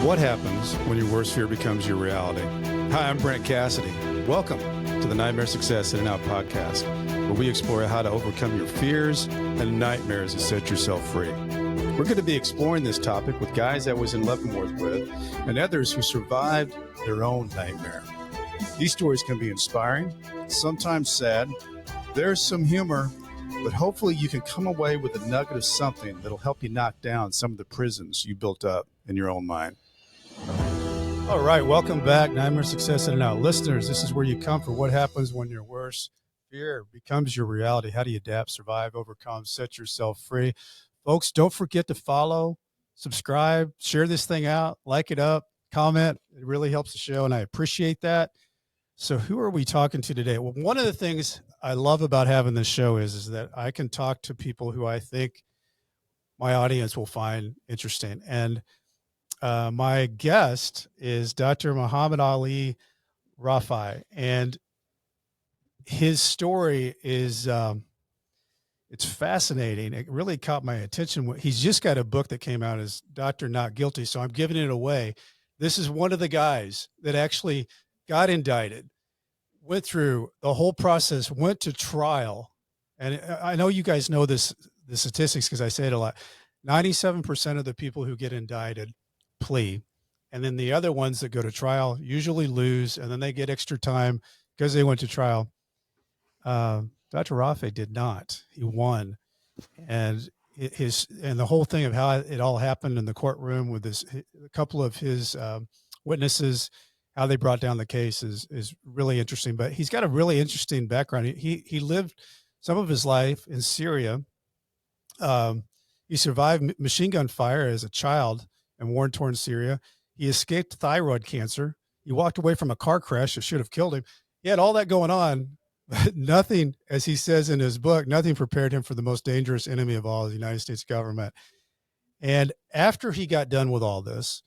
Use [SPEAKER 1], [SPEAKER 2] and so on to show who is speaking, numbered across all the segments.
[SPEAKER 1] What happens when your worst fear becomes your reality? Hi, I'm Brent Cassity. Welcome to the Nightmare Success In and Out podcast, where we explore how to overcome your fears and nightmares and set yourself free. We're going to be exploring this topic with guys I was in Leavenworth with and others who survived their own nightmare. These stories can be inspiring, sometimes sad. There's some humor, but hopefully you can come away with a nugget of something that'll help you knock down some of the prisons you built up in your own mind. All right, welcome back, Nightmare Success In and Out listeners. This is where you come for what happens when your worst fear becomes your reality. How do you adapt, survive, overcome, set yourself free? Folks, don't forget to follow, subscribe, share this thing out, like it up, comment. It really helps the show, and I appreciate that. So who are we talking to today? Well, one of the things I love about having this show is that I can talk to people who I think my audience will find interesting. And my guest is Dr. Muhamad Ali Rifai, and his story is it's fascinating. It really caught my attention. He's just got a book that came out as Dr. Not Guilty, so I'm giving it away. This is one of the guys that actually got indicted, went through the whole process, went to trial. And I know you guys know the statistics because I say it a lot. 97% of the people who get indicted plea, and then the other ones that go to trial usually lose, and then they get extra time because they went to trial. Dr. Rafi did not. He won, and the whole thing of how it all happened in the courtroom with a couple of his witnesses, how they brought down the case is really interesting. But he's got a really interesting background. He lived some of his life in Syria. He survived machine gun fire as a child in war-torn Syria. He escaped thyroid cancer. He walked away from a car crash that should have killed him. He had all that going on, but nothing, as he says in his book, nothing prepared him for the most dangerous enemy of all, the United States government. And after he got done with all this,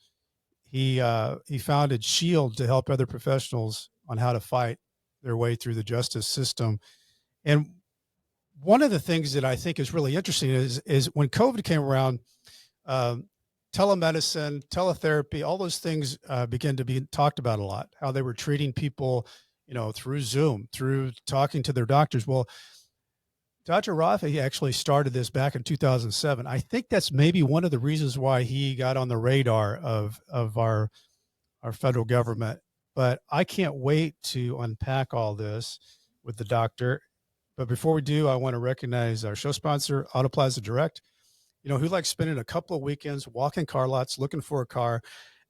[SPEAKER 1] he founded SHIELD to help other professionals on how to fight their way through the justice system. And one of the things that I think is really interesting is when COVID came around, telemedicine, teletherapy, all those things began to be talked about a lot, how they were treating people, through Zoom, through talking to their doctors. Well, Dr. Rafi actually started this back in 2007. I think that's maybe one of the reasons why he got on the radar of our federal government. But I can't wait to unpack all this with the doctor. But before we do, I want to recognize our show sponsor, Auto Plaza Direct. Who likes spending a couple of weekends walking car lots, looking for a car,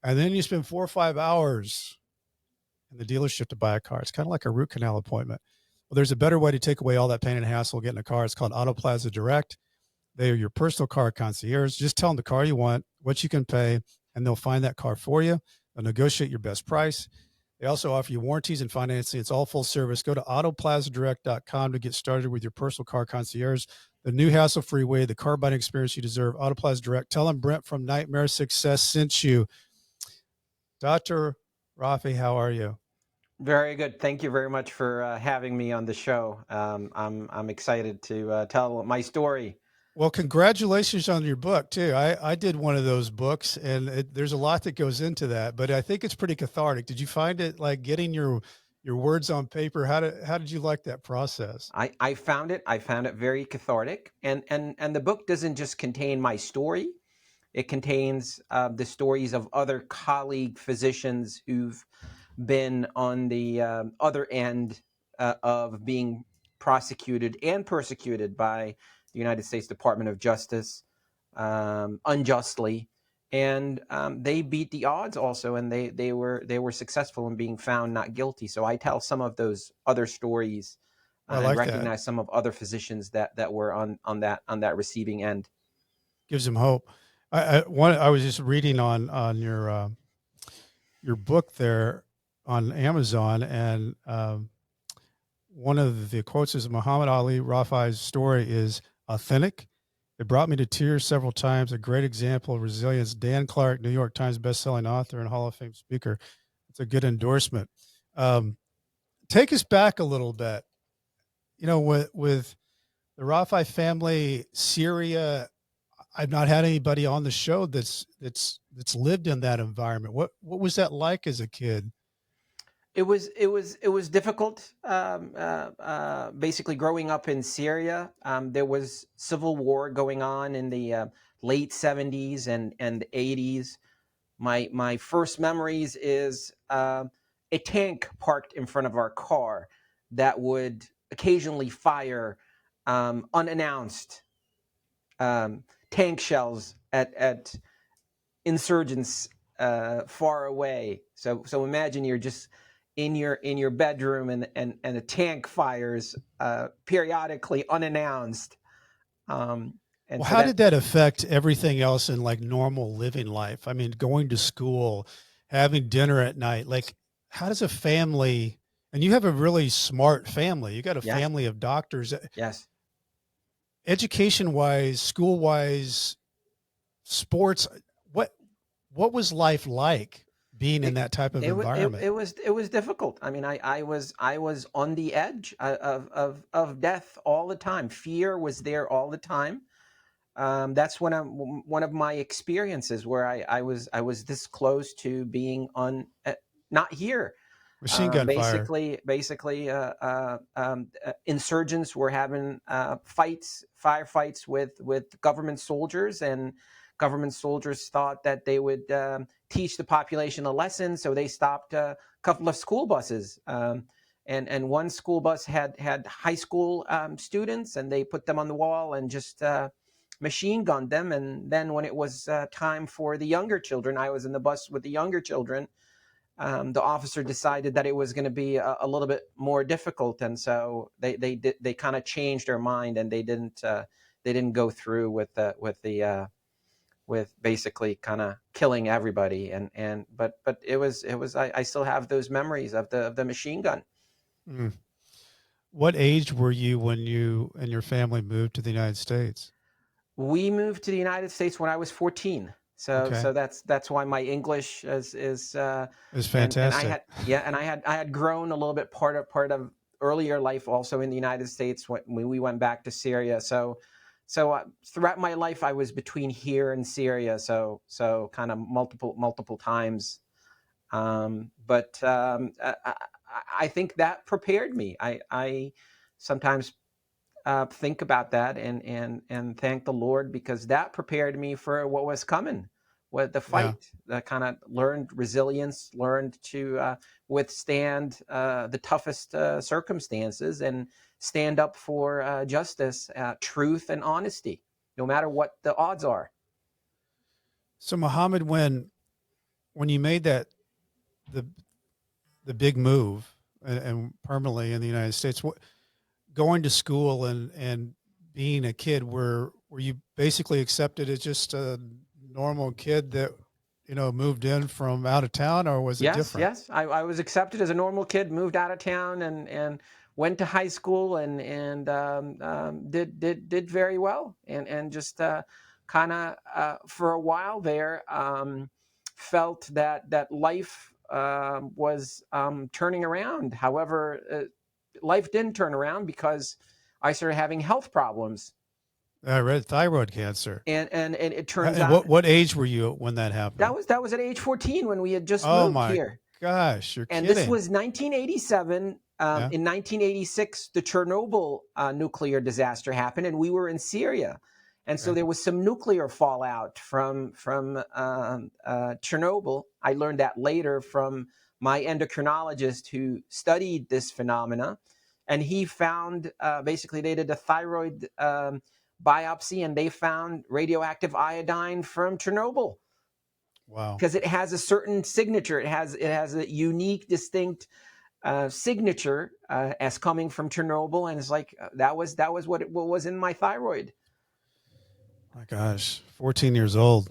[SPEAKER 1] and then you spend 4 or 5 hours in the dealership to buy a car. It's kind of like a root canal appointment. Well, there's a better way to take away all that pain and hassle getting a car. It's called Auto Plaza Direct. They are your personal car concierge. Just tell them the car you want, what you can pay, and they'll find that car for you. They'll negotiate your best price. They also offer you warranties and financing. It's all full service. Go to autoplazadirect.com to get started with your personal car concierge. The new hassle-free way, the car buying experience you deserve. Auto Plaza Direct. Tell them Brent from Nightmare Success sent you. Dr. Rafi, how are you?
[SPEAKER 2] Very good. Thank you very much for having me on the show. I'm excited to tell my story.
[SPEAKER 1] Well, congratulations on your book too. I did one of those books, and there's a lot that goes into that, but I think it's pretty cathartic. Did you find it like getting your words on paper? How did you like that process?
[SPEAKER 2] I found it very cathartic, and the book doesn't just contain my story. It contains the stories of other colleague physicians who've been on the other end of being prosecuted and persecuted by the United States Department of Justice unjustly, and they beat the odds also, and they were successful in being found not guilty. So I tell some of those other stories and recognize some of other physicians that were on that receiving end.
[SPEAKER 1] Gives them hope. I was just reading on your book there on Amazon, and one of the quotes is Muhamad Ali Rifai's story is authentic. It brought me to tears several times. A great example of resilience. Dan Clark, New York Times bestselling author and Hall of Fame speaker. It's a good endorsement. Take us back a little bit. With the Rafi family, Syria, I've not had anybody on the show that's lived in that environment. What was that like as a kid?
[SPEAKER 2] It was difficult. Basically, growing up in Syria, there was civil war going on in the late '70s and '80s. My first memories is a tank parked in front of our car that would occasionally fire unannounced tank shells at insurgents far away. So imagine you're just in your bedroom and a tank fires periodically unannounced. Um, and
[SPEAKER 1] Well,
[SPEAKER 2] so
[SPEAKER 1] how
[SPEAKER 2] that
[SPEAKER 1] did that affect everything else in like normal living life? I mean, going to school, having dinner at night, like how does a family, and you have a really smart family, you got a
[SPEAKER 2] yes,
[SPEAKER 1] family of doctors,
[SPEAKER 2] yes.
[SPEAKER 1] education wise, school wise, sports, what, what was life like being in
[SPEAKER 2] It,
[SPEAKER 1] that type of
[SPEAKER 2] it, wa- it,
[SPEAKER 1] environment?
[SPEAKER 2] it was difficult. I mean, I was on the edge of death all the time. Fear was there all the time. That's one of my experiences where I was this close to being not here.
[SPEAKER 1] Machine gun fire.
[SPEAKER 2] Insurgents were having firefights with government soldiers, and government soldiers thought that they would teach the population a lesson, so they stopped a couple of school buses. And one school bus had high school students, and they put them on the wall and just machine gunned them. And then when it was time for the younger children, I was in the bus with the younger children. The officer decided that it was going to be a little bit more difficult, and so they kind of changed their mind, and they didn't go through with basically kind of killing everybody. But it was I still have those memories of the machine gun.
[SPEAKER 1] Mm. What age were you when you and your family moved to the United States?
[SPEAKER 2] We moved to the United States when I was 14. So
[SPEAKER 1] Okay.
[SPEAKER 2] so that's why my English is
[SPEAKER 1] It was
[SPEAKER 2] and I
[SPEAKER 1] fantastic.
[SPEAKER 2] had yeah and I had grown a little bit part of earlier life also in the United States when we went back to Syria. So throughout my life I was between here and Syria. So kind of multiple times. But I think that prepared me. I sometimes think about that and thank the Lord, because that prepared me for what was coming, what the
[SPEAKER 1] Yeah.
[SPEAKER 2] fight. Kind of learned resilience, learned to withstand the toughest circumstances, and stand up for justice, truth, and honesty, no matter what the odds are.
[SPEAKER 1] So Muhammad, when you made the the big move and permanently in the United States, what, going to school and being a kid, were you basically accepted as just a normal kid that moved in from out of town, or was it
[SPEAKER 2] Yes,
[SPEAKER 1] different?
[SPEAKER 2] yes. I was accepted as a normal kid, moved out of town, and went to high school, and did very well, and just kind of for a while there felt that life was turning around. However, life didn't turn around, because I started having health problems,
[SPEAKER 1] I read thyroid cancer.
[SPEAKER 2] and it turns
[SPEAKER 1] And
[SPEAKER 2] out
[SPEAKER 1] what age were you when that
[SPEAKER 2] that
[SPEAKER 1] happened?
[SPEAKER 2] was at age 14 when we had just
[SPEAKER 1] Oh
[SPEAKER 2] moved
[SPEAKER 1] my
[SPEAKER 2] here.
[SPEAKER 1] gosh, you're
[SPEAKER 2] And this
[SPEAKER 1] kidding.
[SPEAKER 2] was 1987.
[SPEAKER 1] Yeah.
[SPEAKER 2] In 1986, the Chernobyl nuclear disaster happened, and we were in Syria, and so
[SPEAKER 1] Okay.
[SPEAKER 2] there was some nuclear fallout from Chernobyl. I learned that later from my endocrinologist who studied this phenomena, and he found basically they did a thyroid biopsy, and they found radioactive iodine from Chernobyl,
[SPEAKER 1] Wow.
[SPEAKER 2] because it has a certain signature. It has a unique, distinct signature as coming from Chernobyl, and it's like that was what was in my thyroid.
[SPEAKER 1] My gosh, 14 years old.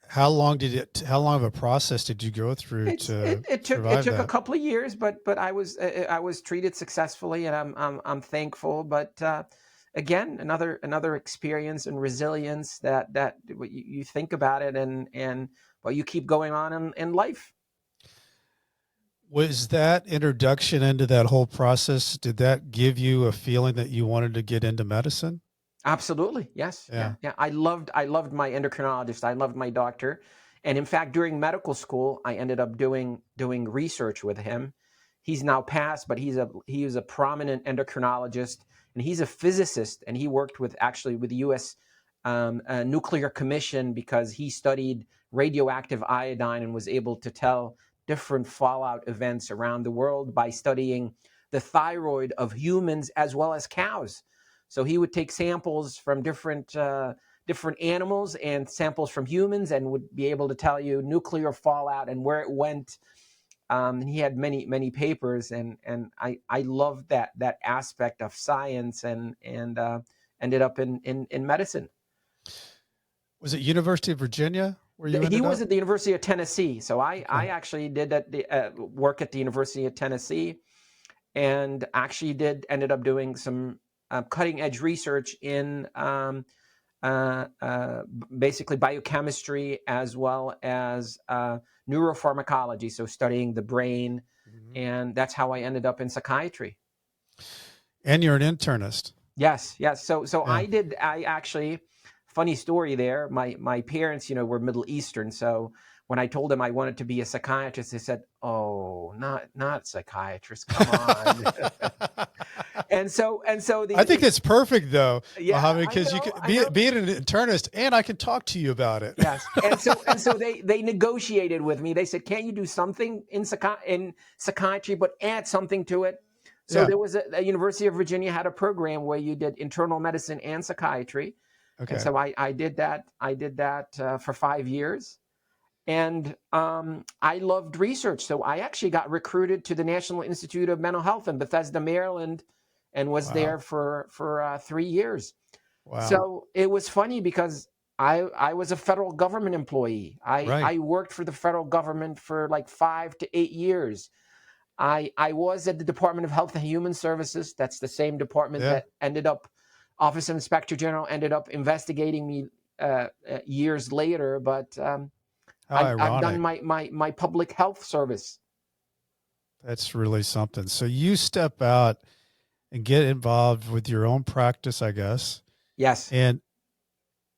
[SPEAKER 1] How long of a process did you go through
[SPEAKER 2] It's
[SPEAKER 1] to
[SPEAKER 2] it
[SPEAKER 1] survive
[SPEAKER 2] took a
[SPEAKER 1] that?
[SPEAKER 2] couple of years, but I was treated successfully, and I'm thankful. But again, another experience and resilience that you think about it, and but you keep going on in life.
[SPEAKER 1] Was that introduction into that whole process, did that give you a feeling that you wanted to get into medicine?
[SPEAKER 2] Absolutely. Yes. Yeah.
[SPEAKER 1] Yeah.
[SPEAKER 2] Yeah. I loved my endocrinologist. I loved my doctor. And in fact, during medical school, I ended up doing research with him. He's now passed, but he was a prominent endocrinologist, and he's a physicist, and he worked with the U.S. Nuclear Commission because he studied radioactive iodine and was able to tell different fallout events around the world by studying the thyroid of humans as well as cows. So he would take samples from different animals and samples from humans, and would be able to tell you nuclear fallout and where it went. And he had many papers, and I loved that aspect of science, and ended up in medicine.
[SPEAKER 1] Was it University of Virginia where you
[SPEAKER 2] He
[SPEAKER 1] ended
[SPEAKER 2] was
[SPEAKER 1] up?
[SPEAKER 2] at the University of Tennessee, so I
[SPEAKER 1] Okay.
[SPEAKER 2] actually did work at the University of Tennessee, and actually ended up doing some cutting edge research in basically biochemistry as well as neuropharmacology, so studying the brain,
[SPEAKER 1] Mhm.
[SPEAKER 2] and that's how I ended up in psychiatry.
[SPEAKER 1] And you're an internist.
[SPEAKER 2] Yes. So
[SPEAKER 1] Yeah.
[SPEAKER 2] I actually, funny story there. My parents, were Middle Eastern, so when I told them I wanted to be a psychiatrist, they said, "Oh, not psychiatrist. Come on." and so
[SPEAKER 1] I think it's perfect though,
[SPEAKER 2] yeah,
[SPEAKER 1] Muhammad,
[SPEAKER 2] I
[SPEAKER 1] because you
[SPEAKER 2] know,
[SPEAKER 1] can
[SPEAKER 2] I know.
[SPEAKER 1] be an internist and I can talk to you about it.
[SPEAKER 2] Yes, and so they negotiated with me. They said, "Can't you do something in psychiatry, but add something to it?" So
[SPEAKER 1] Yeah.
[SPEAKER 2] there was a University of Virginia had a program where you did internal medicine and psychiatry, and
[SPEAKER 1] Okay.
[SPEAKER 2] so I did that. I did that for 5 years, and I loved research. So I actually got recruited to the National Institute of Mental Health in Bethesda, Maryland, and was
[SPEAKER 1] Wow.
[SPEAKER 2] there for 3 years.
[SPEAKER 1] Wow.
[SPEAKER 2] So it was funny because I was a federal government employee.
[SPEAKER 1] Right.
[SPEAKER 2] I worked for the federal government for like 5 to 8 years. I was at the Department of Health and Human Services. That's the same department
[SPEAKER 1] Yeah.
[SPEAKER 2] that Office of Inspector General ended up investigating me years later. But
[SPEAKER 1] How
[SPEAKER 2] I've done
[SPEAKER 1] ironic.
[SPEAKER 2] my public health service.
[SPEAKER 1] That's really something. So you step out and get involved with your own practice, I guess.
[SPEAKER 2] Yes.
[SPEAKER 1] And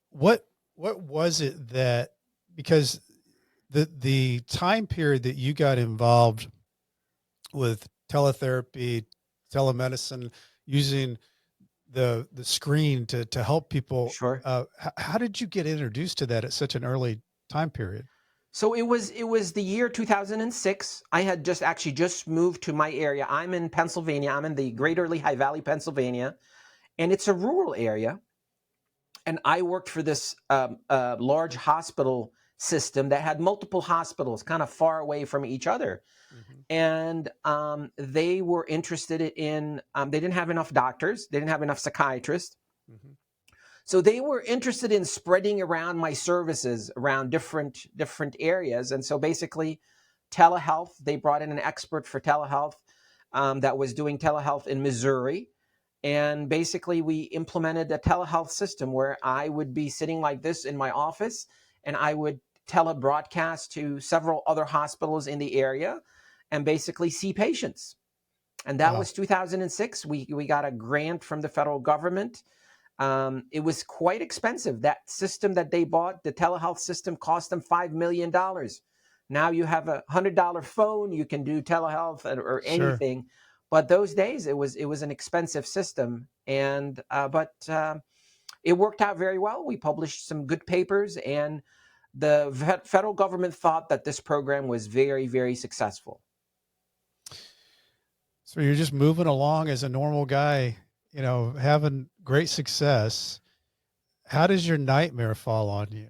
[SPEAKER 1] what was it that, because the time period that you got involved with teletherapy, telemedicine, using the screen to help people,
[SPEAKER 2] Sure.
[SPEAKER 1] how did you get introduced to that at such an early time period?
[SPEAKER 2] So it was the year 2006. I had just moved to my area. I'm in Pennsylvania. I'm in the Greater Lehigh Valley, Pennsylvania, and it's a rural area. And I worked for this large hospital system that had multiple hospitals kind of far away from each other.
[SPEAKER 1] Mhm.
[SPEAKER 2] And they were interested in, they didn't have enough doctors, they didn't have enough psychiatrists.
[SPEAKER 1] Mhm.
[SPEAKER 2] So they were interested in spreading around my services around different areas. And so basically, telehealth, they brought in an expert for telehealth that was doing telehealth in Missouri. And basically, we implemented a telehealth system where I would be sitting like this in my office, and I would telebroadcast to several other hospitals in the area and basically see patients. And that
[SPEAKER 1] Wow.
[SPEAKER 2] was 2006. We got a grant from the federal government. It was quite expensive. That system that they bought, the telehealth system, cost them $5 million. Now you have $100 phone, you can do telehealth or
[SPEAKER 1] Sure.
[SPEAKER 2] anything. But those days, it was an expensive system, and but it worked out very well. We published some good papers, and the federal government thought that this program was very, very successful.
[SPEAKER 1] So you're just moving along as a normal guy, having great success. How does your nightmare fall on you?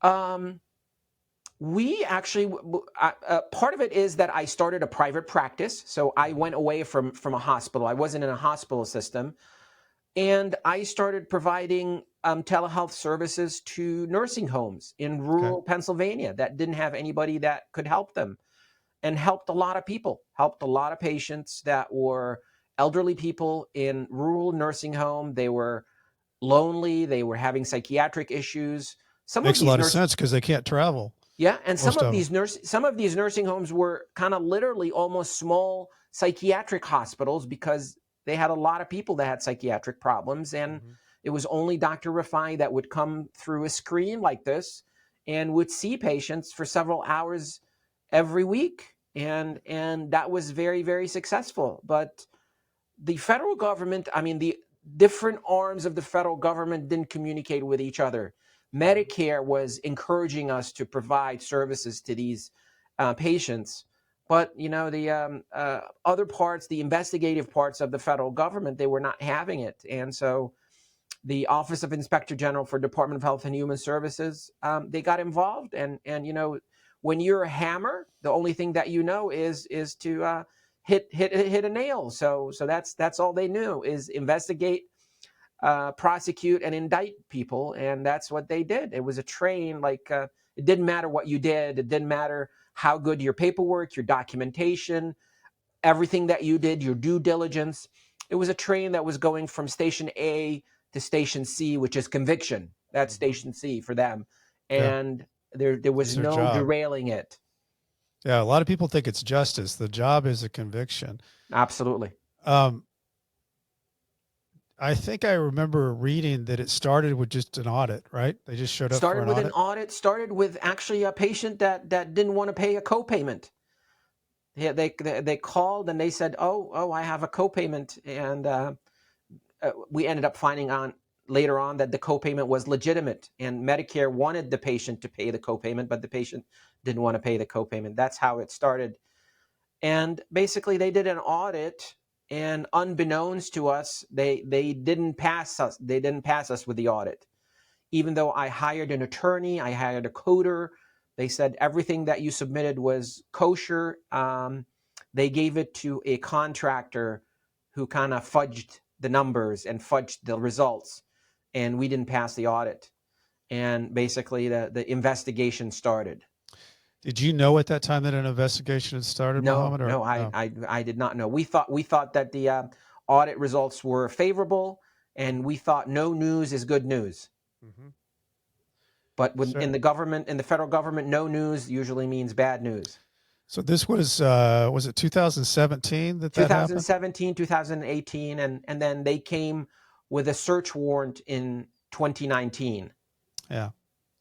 [SPEAKER 2] Um, we actually part of it is that I started a private practice, so I went away from a hospital. I wasn't in a hospital system, and I started providing telehealth services to nursing homes in
[SPEAKER 1] Okay.
[SPEAKER 2] rural Pennsylvania that didn't have anybody that could help them, and helped a lot of people, helped a lot of patients that were elderly people in rural nursing home. They were lonely. They were having psychiatric issues. Some of
[SPEAKER 1] Makes a
[SPEAKER 2] these
[SPEAKER 1] lot of
[SPEAKER 2] nurse,
[SPEAKER 1] sense because they can't travel,
[SPEAKER 2] yeah, and
[SPEAKER 1] most of them.
[SPEAKER 2] some of these nursing homes were kind of literally almost small psychiatric hospitals because they had a lot of people that had psychiatric problems, and
[SPEAKER 1] Mhm.
[SPEAKER 2] It was only Dr. Rifai that would come through a screen like this and would see patients for several hours every week. And that was very, very successful. But the federal government, I mean, the different arms of the federal government didn't communicate with each other. Medicare was encouraging us to provide services to these patients. But, the other parts, the investigative parts of the federal government, they were not having it. And so the Office of Inspector General for Department of Health and Human Services, they got involved. And when you're a hammer, the only thing that is to hit a nail. So that's all they knew, is investigate, prosecute, and indict people. And that's what they did. It was a train. It didn't matter what you did. It didn't matter how good your paperwork, your documentation, everything that you did, your due diligence. It was a train that was going from station A to station C, which is conviction. That's station C for them. And there was no
[SPEAKER 1] job.
[SPEAKER 2] derailing it.
[SPEAKER 1] Yeah, a lot of people think it's justice. The job is a conviction.
[SPEAKER 2] Absolutely.
[SPEAKER 1] I think I remember reading that it started with just an audit, right? They just showed up for an audit.
[SPEAKER 2] Started with an audit. Started with actually a patient that didn't want to pay a copayment. Yeah, they called and they said, "Oh, I have a copayment," and we ended up finding on later on that the copayment was legitimate, and Medicare wanted the patient to pay the copayment, but the patient didn't want to pay the copayment. That's how it started. And basically, they did an audit, and unbeknownst to us, they didn't pass us. They didn't pass us with the audit, even though I hired an attorney, I hired a coder. They said everything that you submitted was kosher. They gave it to a contractor who kind of fudged the numbers and fudged the results, and we didn't pass the audit. And basically, the investigation started.
[SPEAKER 1] Did you know at that time that an investigation had started, Muhammad?
[SPEAKER 2] No, I did not know. We thought that the audit results were favorable, and we thought no news is good news. Mm-hmm. But in the federal government, no news usually means bad news.
[SPEAKER 1] So this was it 2017 that
[SPEAKER 2] 2017,
[SPEAKER 1] happened?
[SPEAKER 2] 2018, and then they came with a search warrant in 2019.
[SPEAKER 1] Yeah.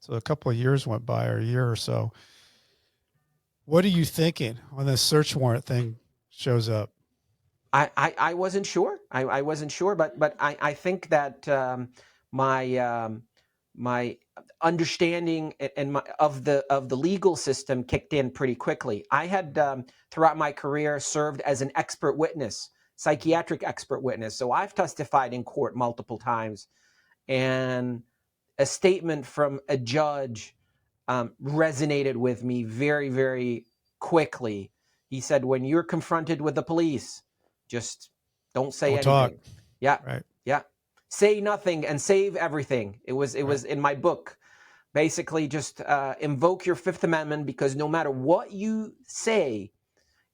[SPEAKER 1] So a couple of years went by, or a year or so. What are you thinking when the search warrant thing shows up?
[SPEAKER 2] I wasn't sure. I wasn't sure, but I think that my understanding of the legal system kicked in pretty quickly. I had throughout my career served as an expert witness, psychiatric expert witness. So I've testified in court multiple times, and a statement from a judge resonated with me very, very quickly. He said, "When you're confronted with the police, just don't say anything."
[SPEAKER 1] Talk.
[SPEAKER 2] Yeah.
[SPEAKER 1] Right.
[SPEAKER 2] Yeah. Say nothing and save everything. It was in my book. Basically, just invoke your Fifth Amendment, because no matter what you say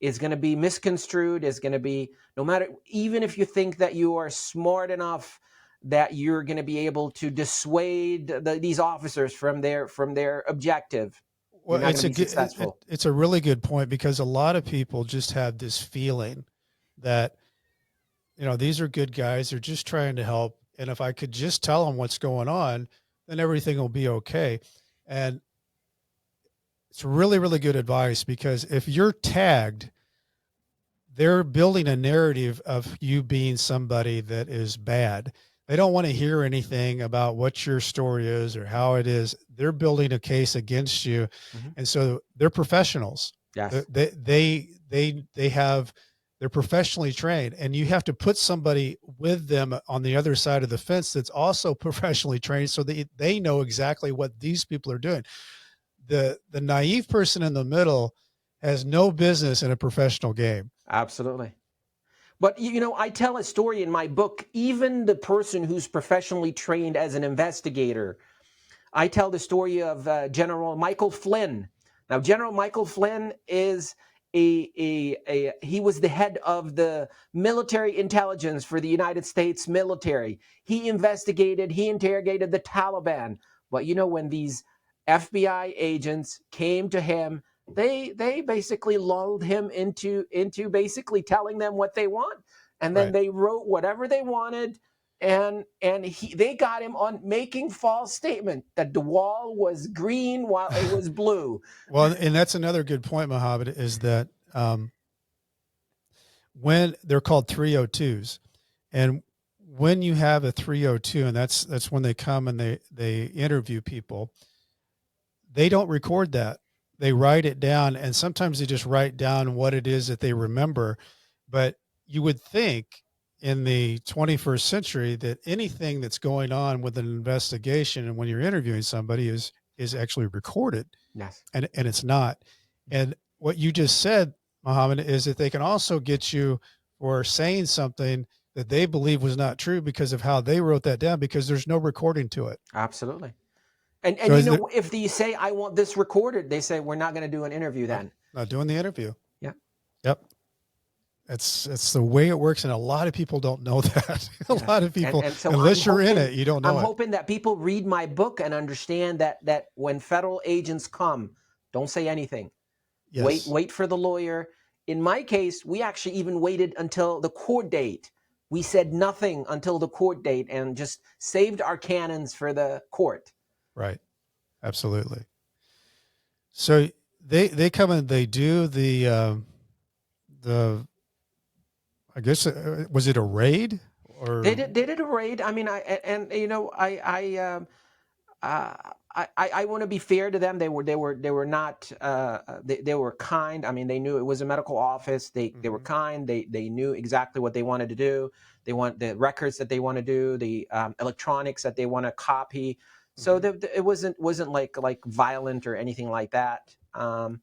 [SPEAKER 2] is going to be misconstrued, is going to be, no matter, even if you think that you are smart enough that you're going to be able to dissuade these officers from their objective.
[SPEAKER 1] Well, it's a really good point, because a lot of people just have this feeling that, these are good guys. They're just trying to help. And if I could just tell them what's going on, then everything will be okay. And it's really, really good advice, because if you're tagged, they're building a narrative of you being somebody that is bad. They don't want to hear anything about what your story is or how it is. They're building a case against you. Mm-hmm. And so they're professionals.
[SPEAKER 2] Yes.
[SPEAKER 1] They're professionally trained, and you have to put somebody with them on the other side of the fence that's also professionally trained, so that they know exactly what these people are doing. The naive person in the middle has no business in a professional game.
[SPEAKER 2] Absolutely. But, I tell a story in my book. Even the person who's professionally trained as an investigator, I tell the story of General Michael Flynn. Now, General Michael Flynn is he was the head of the military intelligence for the United States military. He interrogated the Taliban. But, when these FBI agents came to him, they basically lulled him into basically telling them what they want. And then They wrote whatever they wanted. and they got him on making false statement that the wall was green while it was blue.
[SPEAKER 1] Well, and that's another good point, Muhammad, is that when they're called 302s, and when you have a 302, and that's when they come and they interview people, they don't record that. They write it down, and sometimes they just write down what it is that they remember. But you would think in the 21st century that anything that's going on with an investigation and when you're interviewing somebody is actually recorded.
[SPEAKER 2] Yes.
[SPEAKER 1] And it's not. And what you just said, Muhammad, is that they can also get you for saying something that they believe was not true because of how they wrote that down, because there's no recording to it.
[SPEAKER 2] Absolutely. And
[SPEAKER 1] So
[SPEAKER 2] you know, if you say, I want this recorded, they say, we're not going to do an interview then.
[SPEAKER 1] Not doing the interview.
[SPEAKER 2] Yeah.
[SPEAKER 1] Yep. It's the way it works. And a lot of people don't know that. A lot of people,
[SPEAKER 2] and so
[SPEAKER 1] unless you're in it, you don't know
[SPEAKER 2] I'm hoping that people read my book and understand that when federal agents come, don't say anything.
[SPEAKER 1] Yes.
[SPEAKER 2] Wait for the lawyer. In my case, we actually even waited until the court date. We said nothing until the court date and just saved our cannons for the court.
[SPEAKER 1] Right. Absolutely. So they come and they do the I guess was it a raid or
[SPEAKER 2] they did a raid. I mean, I want to be fair to them. They were not they were kind. I mean, they knew it was a medical office. They were kind. They knew exactly what they wanted to do. They want the records that they want to do, the electronics that they want to copy. So it wasn't like violent or anything like that. And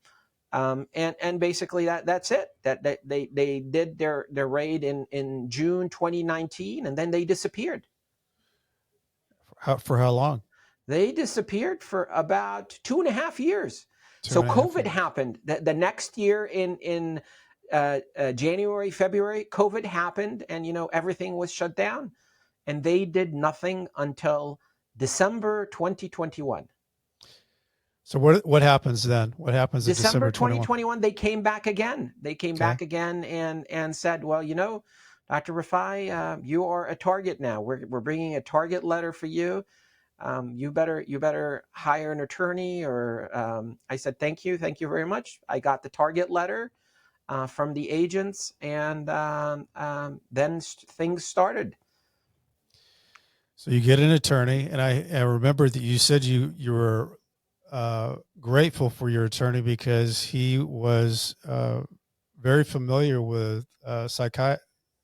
[SPEAKER 2] basically that's it. That they did their raid in June 2019, and then they disappeared.
[SPEAKER 1] For how long?
[SPEAKER 2] They disappeared for about 2.5 years. So COVID happened the next year in January, February. COVID happened, and everything was shut down, and they did nothing until December 2021.
[SPEAKER 1] So what happens then? What happens in
[SPEAKER 2] December
[SPEAKER 1] December
[SPEAKER 2] 2021? They came back again. They came back again and said, well, Dr. Rifai, you are a target now. We're bringing a target letter for you. You better hire an attorney. Or I said, thank you very much. I got the target letter from the agents, and then things started.
[SPEAKER 1] So you get an attorney, and I remember that you said you were grateful for your attorney because he was very familiar with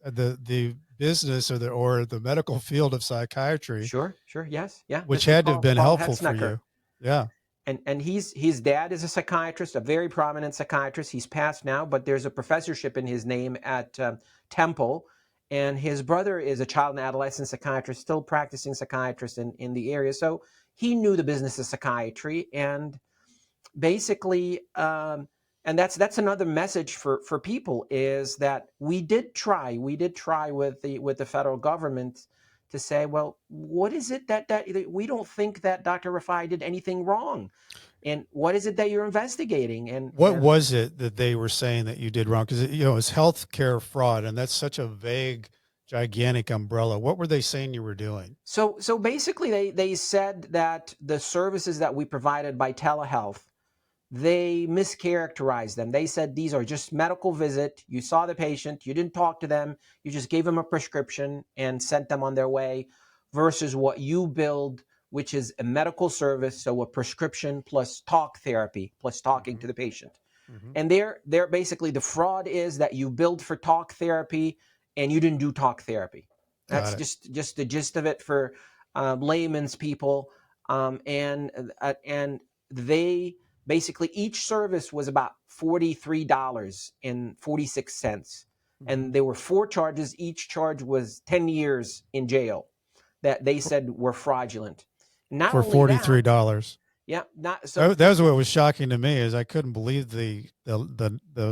[SPEAKER 1] the business or the medical field of psychiatry.
[SPEAKER 2] Sure, yes, yeah.
[SPEAKER 1] Which had to have been helpful for you. Yeah.
[SPEAKER 2] And his dad is a psychiatrist, a very prominent psychiatrist. He's passed now, but there's a professorship in his name at Temple. And his brother is a child and adolescent psychiatrist, still practicing psychiatrist in the area. So he knew the business of psychiatry, and basically, and that's another message for people, is that we did try with the federal government to say, well, what is it that we don't think that Dr. Rifai did anything wrong, and what is it that you're investigating? And
[SPEAKER 1] what was it that they were saying that you did wrong? Because it's healthcare fraud, and that's such a vague, gigantic umbrella. What were they saying you were doing?
[SPEAKER 2] So basically, they said that the services that we provided by telehealth, they mischaracterized them. They said these are just medical visit. You saw the patient, you didn't talk to them, you just gave them a prescription and sent them on their way, versus what you billed, which is a medical service, so a prescription plus talk therapy plus talking to the patient. And they're basically, the fraud is that you billed for talk therapy and you didn't do talk therapy. That's just the gist of it for layman's people. And they basically, each service was about $43.46. And there were 4 charges. Each charge was 10 years in jail that they said were fraudulent. Not
[SPEAKER 1] for $43.
[SPEAKER 2] Yeah, so
[SPEAKER 1] that was what was shocking to me, is I couldn't believe the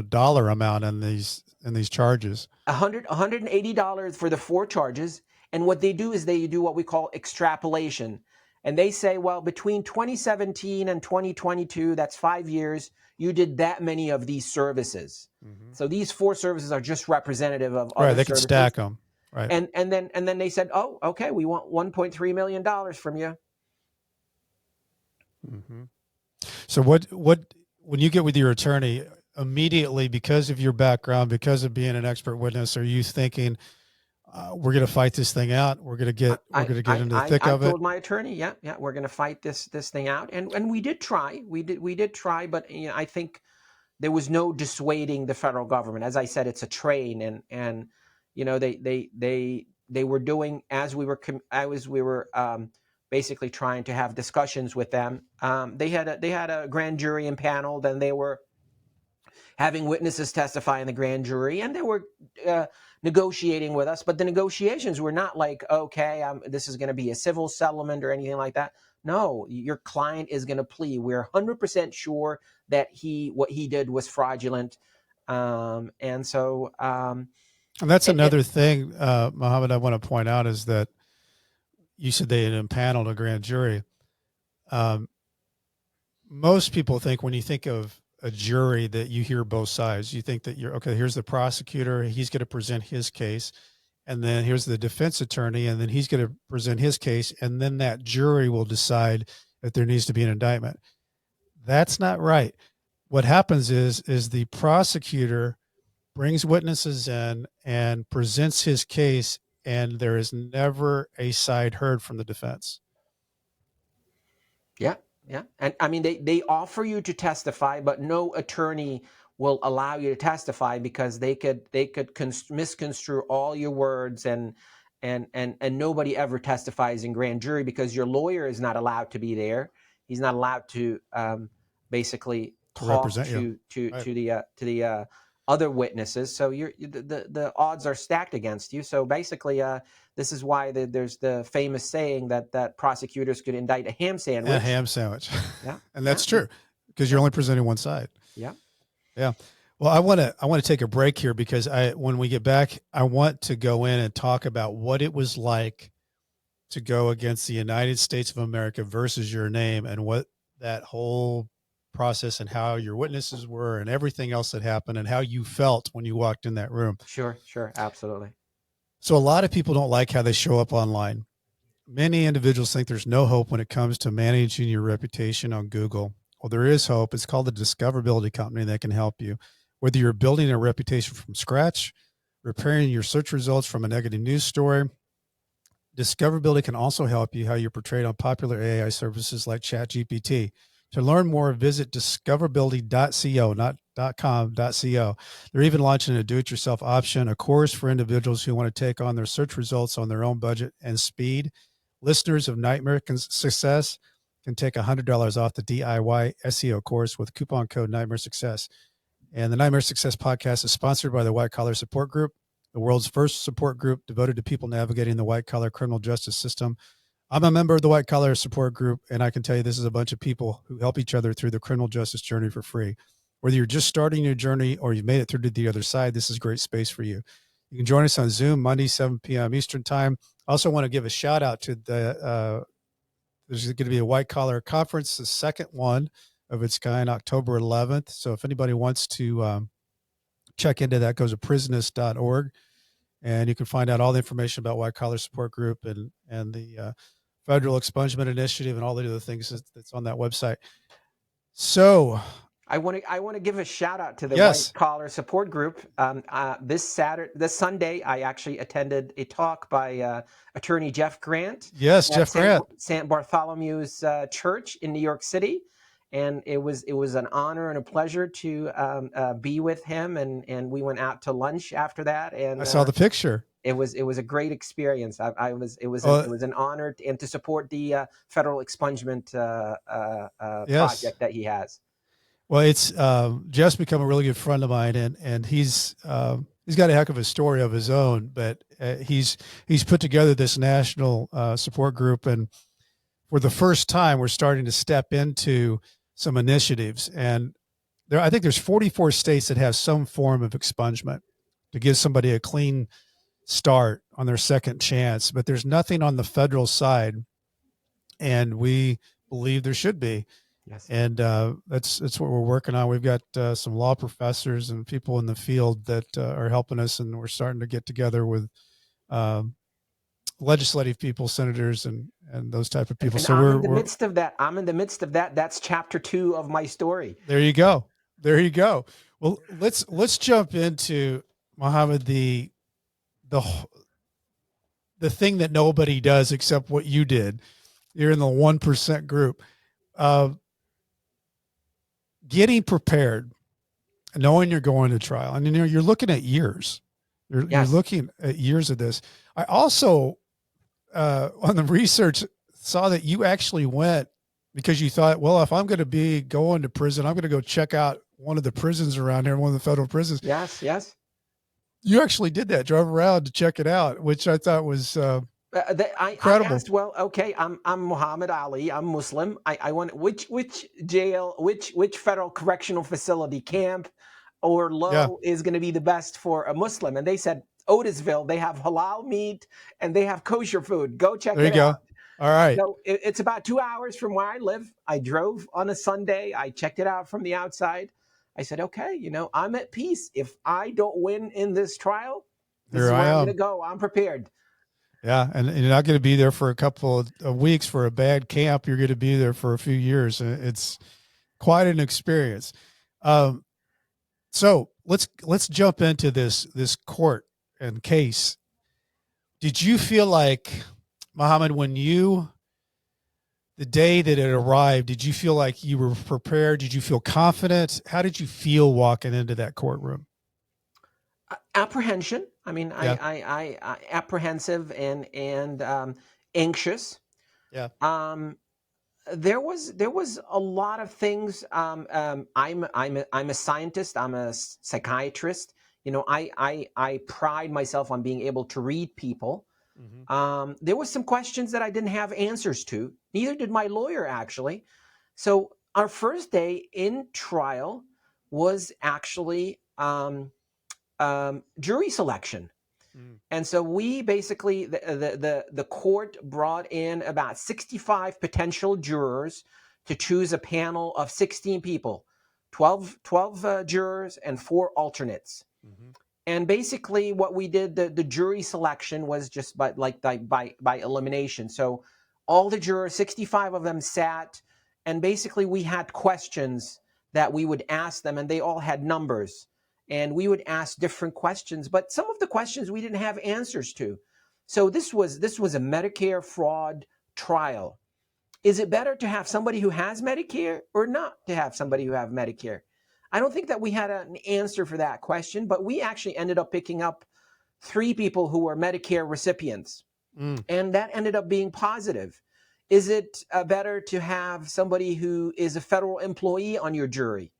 [SPEAKER 1] dollar amount in these charges.
[SPEAKER 2] $180 for the 4 charges. And what they do is they do what we call extrapolation. And they say, well, between 2017 and 2022, that's 5 years, you did that many of these services. So these 4 services are just representative of other services.
[SPEAKER 1] They can stack them. Right.
[SPEAKER 2] And then they said, oh, okay, we want $1.3 million from you.
[SPEAKER 1] Mm-hmm. So what when you get with your attorney immediately, because of your background, because of being an expert witness, are you thinking we're going to fight this thing out? We're going to get into the thick
[SPEAKER 2] I
[SPEAKER 1] of it.
[SPEAKER 2] told my attorney, yeah, we're going to fight this thing out, and we did try, but I think there was no dissuading the federal government. As I said, it's a train, and they were doing as we were basically trying to have discussions with them. They had a grand jury impaneled, and they were having witnesses testify in the grand jury, and they were negotiating with us. But the negotiations were not like, okay, this is going to be a civil settlement or anything like that. No, your client is going to plead. We're 100% sure that what he did was fraudulent. And so,
[SPEAKER 1] and that's another thing, Muhammad, I want to point out is that you said they had impaneled a grand jury. Most people think when you think of a jury that you hear both sides. You think that here's the prosecutor, he's going to present his case, and then here's the defense attorney, and then he's going to present his case, and then that jury will decide if there needs to be an indictment. That's not right. What happens is the prosecutor brings witnesses in and presents his case, and there is never a side heard from the defense.
[SPEAKER 2] Yeah. And I mean, they offer you to testify, but no attorney will allow you to testify because they could misconstrue all your words, and nobody ever testifies in grand jury because your lawyer is not allowed to be there. He's not allowed to basically talk to the other witnesses. So the odds are stacked against you. So basically, this is why there's the famous saying that prosecutors could indict a ham sandwich.
[SPEAKER 1] A ham sandwich.
[SPEAKER 2] Yeah.
[SPEAKER 1] And that's true because you're only presenting one side.
[SPEAKER 2] Yeah.
[SPEAKER 1] Yeah. Well, I want to take a break here because when we get back, I want to go in and talk about what it was like to go against the United States of America versus your name, and what that whole process and how your witnesses were and everything else that happened and how you felt when you walked in that room.
[SPEAKER 2] Sure. Absolutely.
[SPEAKER 1] So a lot of people don't like how they show up online. Many individuals think there's no hope when it comes to managing your reputation on Google. Well, there is hope. It's called the Discoverability Company that can help you. Whether you're building a reputation from scratch, repairing your search results from a negative news story, Discoverability can also help you how you're portrayed on popular AI services like ChatGPT. To learn more, visit discoverability.co, not .com.co. They're even launching a do-it-yourself option, a course for individuals who want to take on their search results on their own budget and speed. Listeners of Nightmare Success can take $100 off the DIY SEO course with coupon code Nightmare Success. And the Nightmare Success podcast is sponsored by the White Collar Support Group, the world's first support group devoted to people navigating the white-collar criminal justice system. I'm a member of the White Collar Support Group, and I can tell you this is a bunch of people who help each other through the criminal justice journey for free. Whether you're just starting your journey or you've made it through to the other side, this is a great space for you. You can join us on Zoom Monday, 7 p.m. Eastern Time. I also want to give a shout-out to there's going to be a White Collar Conference, the second one of its kind, October 11th. So if anybody wants to check into that, goes to prisonist.org, and you can find out all the information about White Collar Support Group and the Federal Expungement Initiative and all the other things that's on that website. So
[SPEAKER 2] I want to give a shout out to the
[SPEAKER 1] Yes.
[SPEAKER 2] White Collar Support Group. This Sunday, I actually attended a talk by attorney Jeff Grant.
[SPEAKER 1] Yes, Jeff Grant.
[SPEAKER 2] St. Bartholomew's Church in New York City. And it was an honor and a pleasure to be with him, and we went out to lunch after that. And
[SPEAKER 1] I saw the picture.
[SPEAKER 2] It was a great experience. It was an honor and to support the federal expungement project that he has.
[SPEAKER 1] Well, it's Jeff's become a really good friend of mine, and he's got a heck of a story of his own. But he's put together this national support group, and for the first time, we're starting to step into some initiatives. And I think there's 44 states that have some form of expungement to give somebody a clean start on their second chance. But there's nothing on the federal side, and we believe there should be.
[SPEAKER 2] Yes.
[SPEAKER 1] And that's what we're working on. We've got some law professors and people in the field that are helping us, and we're starting to get together with legislative people, senators, and those type of people.
[SPEAKER 2] And
[SPEAKER 1] So
[SPEAKER 2] I'm in the midst of that. I'm in the midst of that. That's chapter 2 of my story.
[SPEAKER 1] There you go. There you go. Well, let's jump into, Muhammad, the thing that nobody does except what you did. You're in the 1% group. Getting prepared, knowing you're going to trial, and you're looking at years. You're looking at years of this. I also, on the research, saw that you actually went because you thought, well, if I'm going to be going to prison, I'm going to go check out one of the prisons around here, one of the federal prisons.
[SPEAKER 2] Yes.
[SPEAKER 1] You actually did that, drove around to check it out, which I thought was incredible.
[SPEAKER 2] I asked, well, okay, I'm Muhammad Ali, I'm Muslim. I want which jail, which federal correctional facility, camp or low is going to be the best for a Muslim? And they said Otisville. They have halal meat and they have kosher food. Go check it out. There you go.
[SPEAKER 1] All right.
[SPEAKER 2] So it's about 2 hours from where I live. I drove on a Sunday. I checked it out from the outside. I said, okay, I'm at peace. If I don't win in this trial, this is where I'm going to go. I'm prepared.
[SPEAKER 1] Yeah, and you're not going to be there for a couple of weeks for a bad camp. You're going to be there for a few years. It's quite an experience. So let's jump into this court and case. Did you feel like, Muhammad, the day that it arrived, did you feel like you were prepared? Did you feel confident? How did you feel walking into that courtroom?
[SPEAKER 2] Apprehension. I mean, I apprehensive and anxious.
[SPEAKER 1] Yeah.
[SPEAKER 2] There was a lot of things. I'm a scientist. I'm a psychiatrist. I pride myself on being able to read people. Mm-hmm. There was some questions that I didn't have answers to. Neither did my lawyer, actually. So our first day in trial was actually jury selection. And so we basically, the court brought in about 65 potential jurors to choose a panel of 16 people, 12 jurors and 4 alternates. Mm-hmm. And basically what we did, the jury selection was just by elimination. So all the jurors, 65 of them sat, and basically we had questions that we would ask them, and they all had numbers. And we would ask different questions, but some of the questions we didn't have answers to. So this was a Medicare fraud trial. Is it better to have somebody who has Medicare or not to have somebody who have Medicare? I don't think that we had an answer for that question, but we actually ended up picking up 3 people who were Medicare recipients. And that ended up being positive. Is it better to have somebody who is a federal employee on your jury?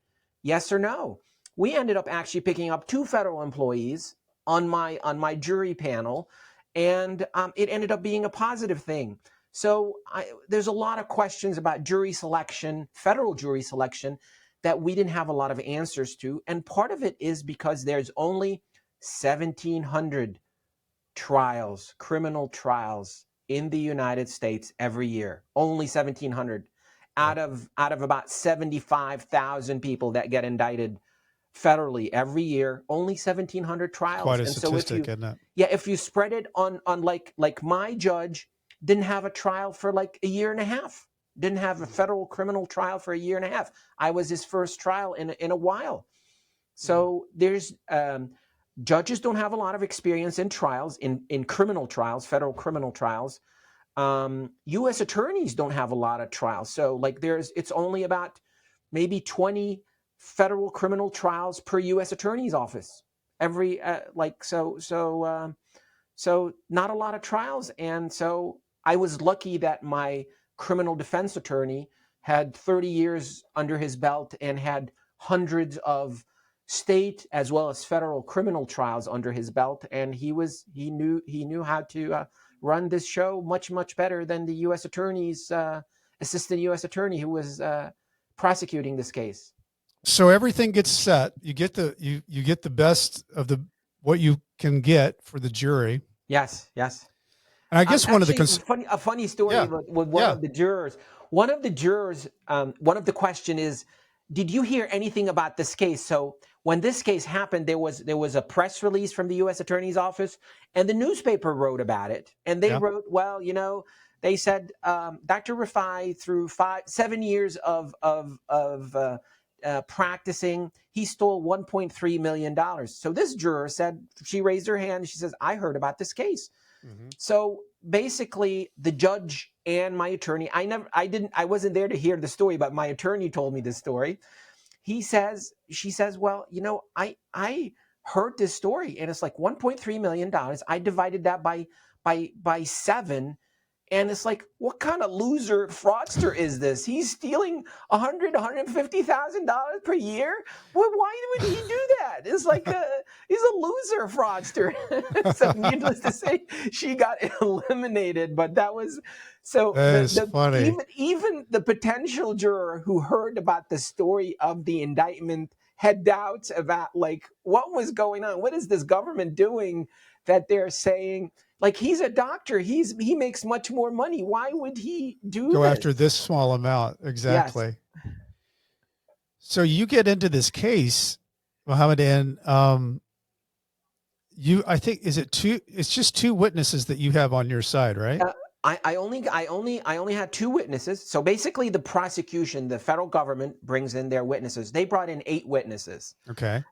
[SPEAKER 2] Yes or no? We ended up actually picking up 2 federal employees on my jury panel, and it ended up being a positive thing. So there's a lot of questions about jury selection, federal jury selection, that we didn't have a lot of answers to. And part of it is because there's only 1,700 trials, criminal trials in the United States every year. Only 1,700 out of about 75,000 people that get indicted federally every year. Only 1,700 trials.
[SPEAKER 1] Quite a statistic, isn't it?
[SPEAKER 2] Yeah, if you spread it on like my judge didn't have a trial for like a year and a half. Didn't have a federal criminal trial for a year and a half. I was his first trial in a while. So there's judges don't have a lot of experience in trials, in criminal trials, federal criminal trials. U.S. attorneys don't have a lot of trials. So like it's only about maybe 20 federal criminal trials per U.S. attorney's office. So not a lot of trials. And so I was lucky that my criminal defense attorney had 30 years under his belt and had hundreds of state as well as federal criminal trials under his belt. And he knew how to run this show much, much better than the U.S. attorney's assistant U.S. attorney who was prosecuting this case.
[SPEAKER 1] So everything gets set. You get the best of what you can get for the jury.
[SPEAKER 2] Yes.
[SPEAKER 1] And I guess
[SPEAKER 2] a funny story with one of the jurors. One of the question is, did you hear anything about this case? So when this case happened, there was a press release from the U.S. Attorney's Office, and the newspaper wrote about it. And they
[SPEAKER 1] Yeah.
[SPEAKER 2] wrote, well, they said Dr. Rifai, through 7 years of practicing, he stole $1.3 million. So this juror said, she raised her hand. She says, I heard about this case.
[SPEAKER 1] Mm-hmm.
[SPEAKER 2] So basically, the judge and my attorney, I wasn't there to hear the story, but my attorney told me this story. She says, well, I heard this story, and it's like $1.3 million. I divided that by 7. And it's like, what kind of loser fraudster is this? He's stealing $150,000 per year. Well, why would he do that? It's like he's a loser fraudster. So needless to say, she got eliminated. But that was so.
[SPEAKER 1] That is funny.
[SPEAKER 2] Even the potential juror who heard about the story of the indictment had doubts about like what was going on. What is this government doing that they're saying? Like, he's a doctor. He makes much more money. Why would he
[SPEAKER 1] go after this small amount? Exactly. Yes. So you get into this case, Muhammad, and I think, is it two? It's just 2 witnesses that you have on your side, right?
[SPEAKER 2] I only had 2 witnesses. So basically, the prosecution, the federal government, brings in their witnesses. They brought in 8 witnesses.
[SPEAKER 1] Okay.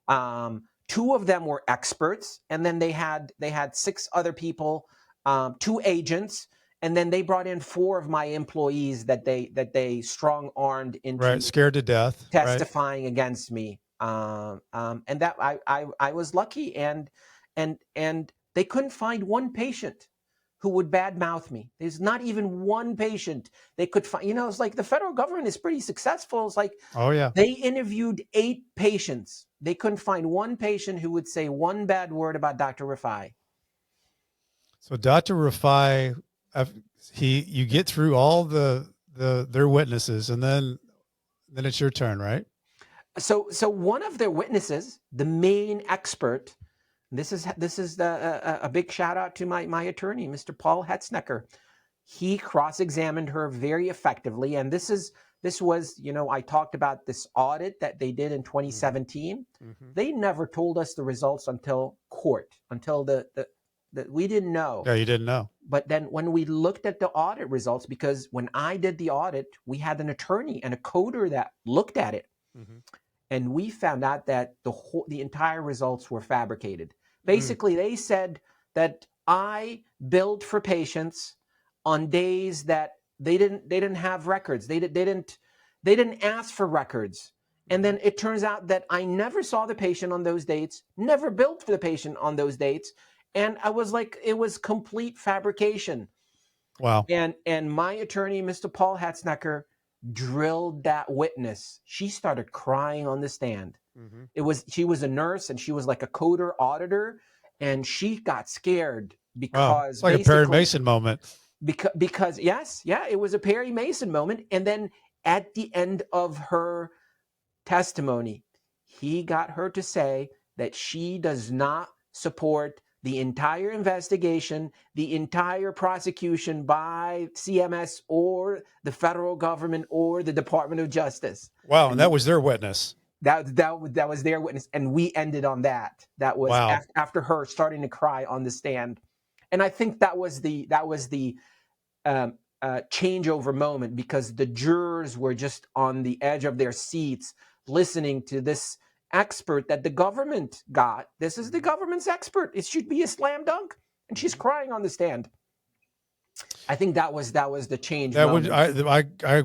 [SPEAKER 2] 2 of them were experts, and then they had 6 other people, 2 agents, and then they brought in 4 of my employees that they strong-armed into
[SPEAKER 1] scared to death,
[SPEAKER 2] testifying against me. And that I was lucky, and they couldn't find one patient who would badmouth me. There's not even one patient they could find. It's like the federal government is pretty successful. It's like, oh yeah, they interviewed 8 patients. They couldn't find one patient who would say one bad word about Dr. Rifai.
[SPEAKER 1] So Dr. Rifai, you get through all their witnesses, and then it's your turn, right?
[SPEAKER 2] So one of their witnesses, the main expert. This is a big shout out to my attorney, Mr. Paul Hetznecker. He cross-examined her very effectively, and this was, I talked about this audit that they did in 2017. Mm-hmm. They never told us the results until court, until the we didn't know.
[SPEAKER 1] Yeah, you didn't know.
[SPEAKER 2] But then when we looked at the audit results, because when I did the audit, we had an attorney and a coder that looked at it. Mm-hmm. And we found out that the entire results were fabricated. Basically, they said that I billed for patients on days that they didn't have records. They didn't ask for records. And then it turns out that I never saw the patient on those dates, never billed for the patient on those dates, and I was like, it was complete fabrication.
[SPEAKER 1] Wow.
[SPEAKER 2] And my attorney, Mr. Paul Hetznecker, drilled that witness. She started crying on the stand. Mm-hmm. She was a nurse, and she was like a coder auditor, and she got scared because
[SPEAKER 1] it's like a Perry Mason moment.
[SPEAKER 2] Because yes, it was a Perry Mason moment. And then at the end of her testimony, he got her to say that she does not support the entire investigation, the entire prosecution by CMS or the federal government or the Department of Justice.
[SPEAKER 1] Wow, and that was their witness.
[SPEAKER 2] That was their witness, and we ended on that. That was after her starting to cry on the stand, and I think that was the changeover moment, because the jurors were just on the edge of their seats listening to this expert that the government got. This is the government's expert. It should be a slam dunk, and she's crying on the stand. I think that was the change.
[SPEAKER 1] That moment. I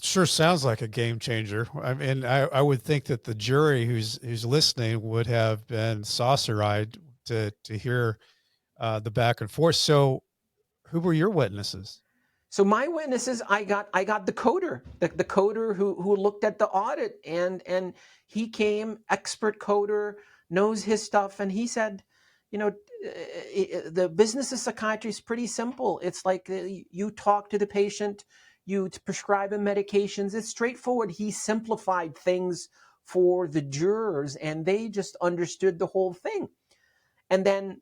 [SPEAKER 1] sure sounds like a game changer. I mean, I would think that the jury who's listening would have been saucer-eyed to hear the back and forth. So, who were your witnesses?
[SPEAKER 2] So my witnesses, I got the coder, the coder who looked at the audit, and he came, expert coder, knows his stuff, and he said, the business of psychiatry is pretty simple. It's like you talk to the patient, you prescribe him medications. It's straightforward. He simplified things for the jurors, and they just understood the whole thing. And then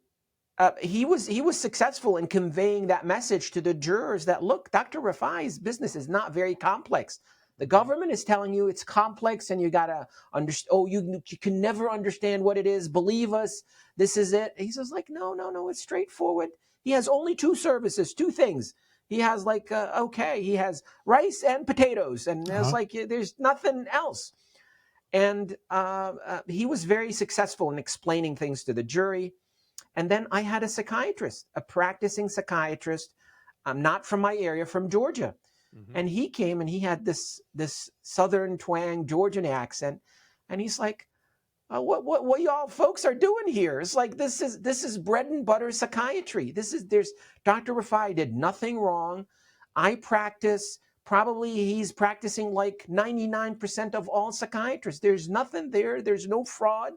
[SPEAKER 2] he was successful in conveying that message to the jurors that, look, Dr. Rifai's business is not very complex. The government is telling you it's complex and you got to understand. Oh, you can never understand what it is. Believe us. This is it. He says like, no. It's straightforward. He has only two services, two things. He has like, he has rice and potatoes. And there's there's nothing else. And he was very successful in explaining things to the jury. And then I had a psychiatrist, a practicing psychiatrist, not from my area, from Georgia. Mm-hmm. And he came and he had this Southern twang Georgian accent. And he's like, what y'all folks are doing here? It's like, this is bread and butter psychiatry. There's Dr. Rifai did nothing wrong. I practice, probably he's practicing like 99% of all psychiatrists. There's nothing there. There's no fraud.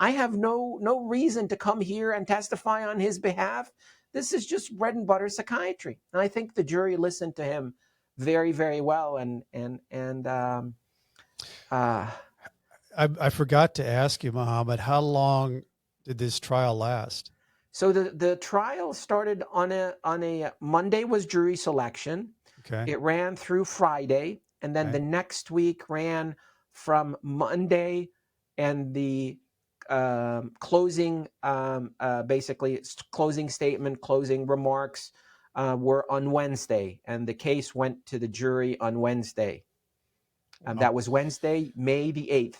[SPEAKER 2] I have no reason to come here and testify on his behalf. This is just bread and butter psychiatry. And I think the jury listened to him very, very well.
[SPEAKER 1] I forgot to ask you, Muhammad, how long did this trial last?
[SPEAKER 2] So the trial started on a Monday was jury selection.
[SPEAKER 1] Okay.
[SPEAKER 2] It ran through Friday, and then the next week ran from Monday, and the closing, basically closing statement, closing remarks were on Wednesday, and the case went to the jury on Wednesday. That was Wednesday, May the 8th.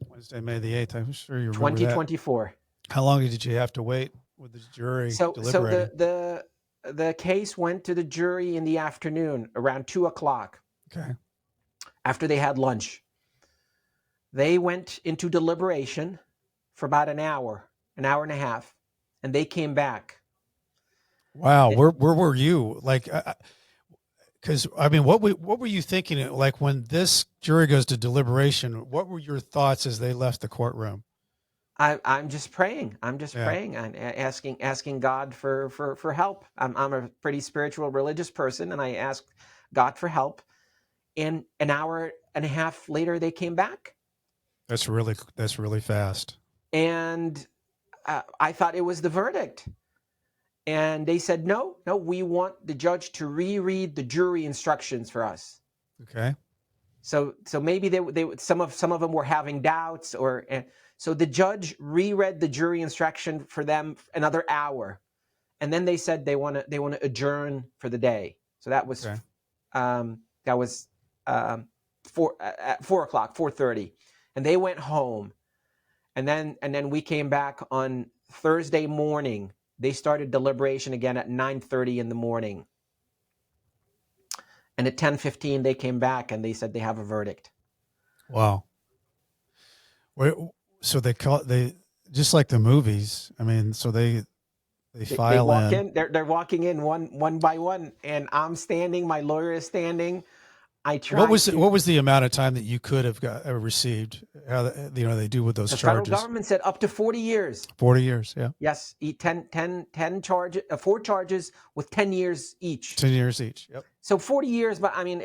[SPEAKER 1] Wednesday, May the 8th. I'm sure you remember
[SPEAKER 2] 2024.
[SPEAKER 1] That. How long did you have to wait with the jury deliberating?
[SPEAKER 2] So the case went to the jury in the afternoon around 2:00.
[SPEAKER 1] Okay.
[SPEAKER 2] After they had lunch. They went into deliberation for about an hour and a half, and they came back.
[SPEAKER 1] Wow. Where were you? Like, because I mean, what were you thinking? Like when this jury goes to deliberation, what were your thoughts as they left the courtroom?
[SPEAKER 2] I'm just praying. I'm just praying and asking God for help. I'm a pretty spiritual, religious person, and I asked God for help. And an hour and a half later, they came back.
[SPEAKER 1] That's really fast.
[SPEAKER 2] And I thought it was the verdict. And they said, no, we want the judge to reread the jury instructions for us.
[SPEAKER 1] Okay.
[SPEAKER 2] So maybe they some of them were having doubts, so the judge reread the jury instruction for them another hour, and then they said they want to adjourn for the day. So that was 4:30, and they went home, and then we came back on Thursday morning. They started deliberation again at 9:30 in the morning. And at 10:15, they came back and they said they have a verdict.
[SPEAKER 1] Wow. So they just like the movies. I mean, so they file in.
[SPEAKER 2] They're walking in one by one, and I'm standing. My lawyer is standing.
[SPEAKER 1] What was the amount of time that you could have received? How they do with those charges?
[SPEAKER 2] The federal government said up to 40 years.
[SPEAKER 1] 40 years, yeah.
[SPEAKER 2] Yes, 10 charges, 4 charges with 10 years each.
[SPEAKER 1] 10 years each. Yep.
[SPEAKER 2] So 40 years, but I mean,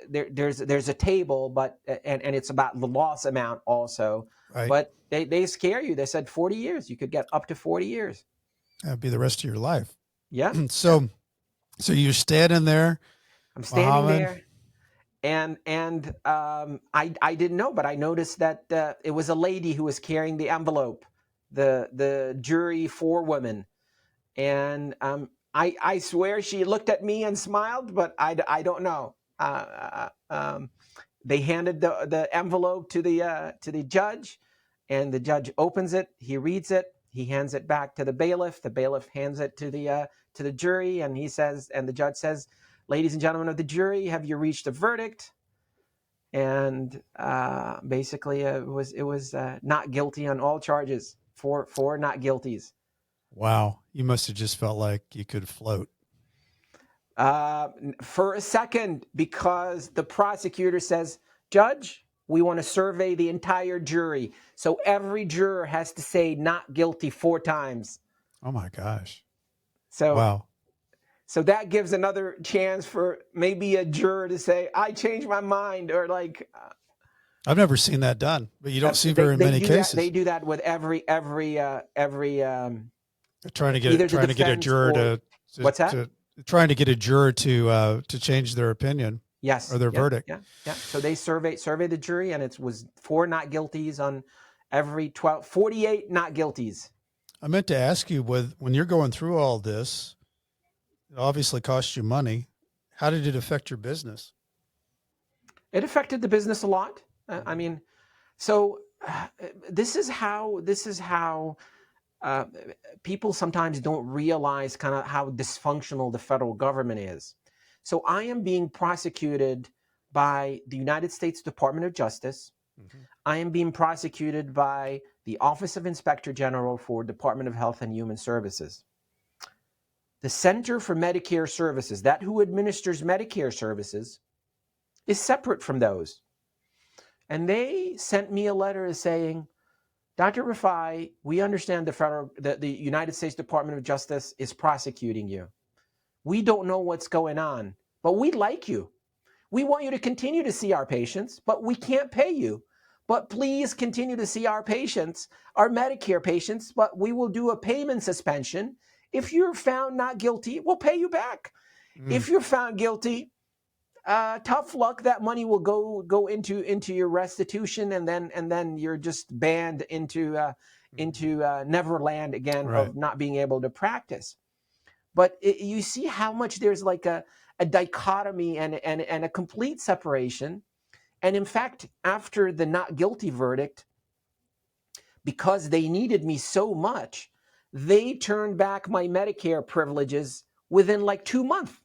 [SPEAKER 2] there's a table, but and it's about the loss amount also. Right. But they scare you. They said 40 years. You could get up to 40 years.
[SPEAKER 1] That'd be the rest of your life.
[SPEAKER 2] Yeah.
[SPEAKER 1] So you're standing there.
[SPEAKER 2] I'm standing there. And I didn't know, but I noticed that it was a lady who was carrying the envelope, the jury forewoman, and I swear she looked at me and smiled, but I don't know. They handed the envelope to the judge, and the judge opens it. He reads it. He hands it back to the bailiff. The bailiff hands it to the jury, and the judge says, "Ladies and gentlemen of the jury, have you reached a verdict?" And basically, it was not guilty on all charges. Four not guilties.
[SPEAKER 1] Wow, you must have just felt like you could float.
[SPEAKER 2] For a second, because the prosecutor says, "Judge, we want to survey the entire jury, so every juror has to say not guilty 4 times."
[SPEAKER 1] Oh my gosh!
[SPEAKER 2] So
[SPEAKER 1] wow.
[SPEAKER 2] So that gives another chance for maybe a juror to say, "I changed my mind," or like.
[SPEAKER 1] I've never seen that done, but you don't see very many cases.
[SPEAKER 2] They do that with every.
[SPEAKER 1] They're trying to get a juror to
[SPEAKER 2] what's that?
[SPEAKER 1] Trying to get a juror to change their opinion.
[SPEAKER 2] Yes.
[SPEAKER 1] or their
[SPEAKER 2] Yeah.
[SPEAKER 1] verdict.
[SPEAKER 2] Yeah. Yeah. So they surveyed the jury, and it was 4 not guilties on every 48 not guilties.
[SPEAKER 1] I meant to ask you, when you're going through all this, it obviously costs you money. How did it affect your business?
[SPEAKER 2] It affected the business a lot. I mean, so this is how uh, people sometimes don't realize kind of how dysfunctional the federal government is. So I am being prosecuted by the United States Department of Justice.
[SPEAKER 1] Mm-hmm.
[SPEAKER 2] I am being prosecuted by the Office of Inspector General for Department of Health and Human Services. The Center for Medicare Services, that who administers Medicare services, is separate from those. And they sent me a letter saying, Dr. Rifai, we understand the United States Department of Justice is prosecuting you. We don't know what's going on, but we'd like you. We want you to continue to see our patients, but we can't pay you. But please continue to see our patients, our Medicare patients, but we will do a payment suspension. If you're found not guilty, we'll pay you back. If you're found guilty, tough luck. That money will go into your restitution, and then you're just banned into Neverland again,
[SPEAKER 1] Right.
[SPEAKER 2] of not being able to practice. But you see how much there's like a dichotomy and a complete separation. And in fact, after the not guilty verdict, because they needed me so much, they turned back my Medicare privileges within like 2 months.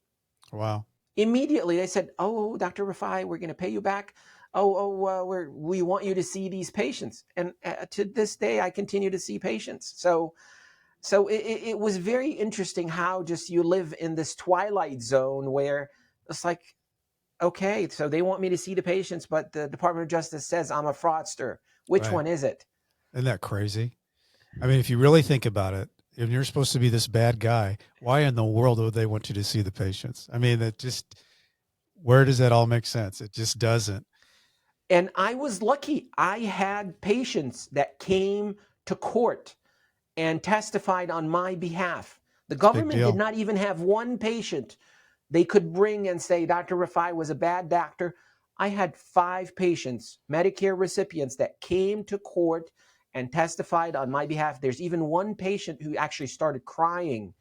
[SPEAKER 1] Wow.
[SPEAKER 2] Immediately, they said, "Oh, Dr. Rifai, we're going to pay you back. We want you to see these patients." And to this day, I continue to see patients. So it was very interesting how just you live in this twilight zone where it's like, okay, so they want me to see the patients, but the Department of Justice says I'm a fraudster. Which
[SPEAKER 1] Right.
[SPEAKER 2] one is it?
[SPEAKER 1] Isn't that crazy? I mean, if you really think about it, if you're supposed to be this bad guy, why in the world would they want you to see the patients? I mean, where does that all make sense? It just doesn't.
[SPEAKER 2] And I was lucky. I had patients that came to court and testified on my behalf. The
[SPEAKER 1] It's a big
[SPEAKER 2] government did
[SPEAKER 1] deal.
[SPEAKER 2] not even have one patient they could bring and say, Dr. Rifai was a bad doctor. I had 5 patients, Medicare recipients, that came to court and testified on my behalf. There's even one patient who actually started crying,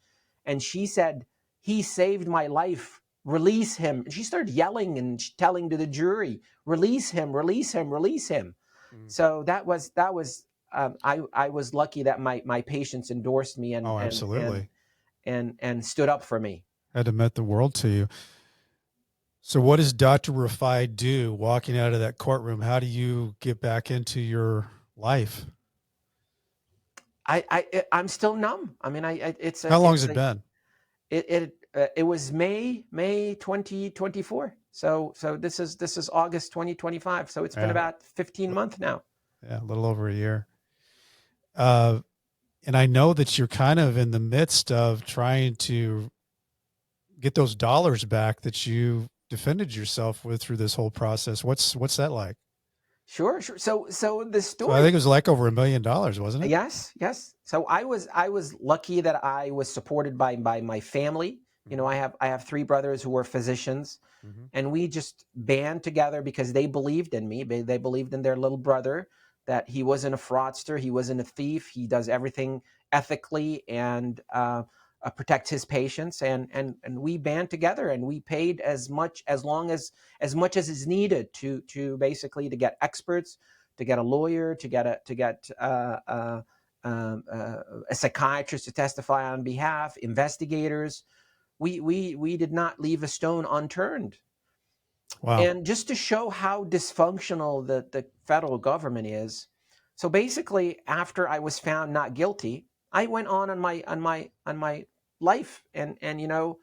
[SPEAKER 2] and she said, he saved my life. Release him. And she started yelling and telling to the jury, release him, release him, release him.
[SPEAKER 1] Mm.
[SPEAKER 2] So that was I was lucky that my patients endorsed me
[SPEAKER 1] Oh, absolutely.
[SPEAKER 2] and stood up for me.
[SPEAKER 1] Had to meant the world to you. So what does Dr. Rifai do walking out of that courtroom? How do you get back into your life?
[SPEAKER 2] I'm still numb. I mean,
[SPEAKER 1] How long has it been?
[SPEAKER 2] It was May 2024. So this is August 2025. So it's been
[SPEAKER 1] Yeah.
[SPEAKER 2] about 15 months now.
[SPEAKER 1] Yeah, a little over a year. And I know that you're kind of in the midst of trying to get those dollars back that you defended yourself with through this whole process. What's that like?
[SPEAKER 2] Sure. So the
[SPEAKER 1] So I
[SPEAKER 2] story.
[SPEAKER 1] think it was like over $1 million, wasn't it?
[SPEAKER 2] Yes. So I was lucky that I was supported by my family. You know, I have 3 brothers who were physicians,
[SPEAKER 1] Mm-hmm.
[SPEAKER 2] and we just band together because they believed in me. They believed in their little brother, that he wasn't a fraudster, he wasn't a thief. He does everything ethically and protects his patients. And we band together, and we paid as much as is needed to basically to get experts, to get a lawyer, to get a psychiatrist to testify on behalf, investigators. We did not leave a stone unturned.
[SPEAKER 1] Wow.
[SPEAKER 2] And just to show how dysfunctional the federal government is, so basically, after I was found not guilty, I went on my life, and you know,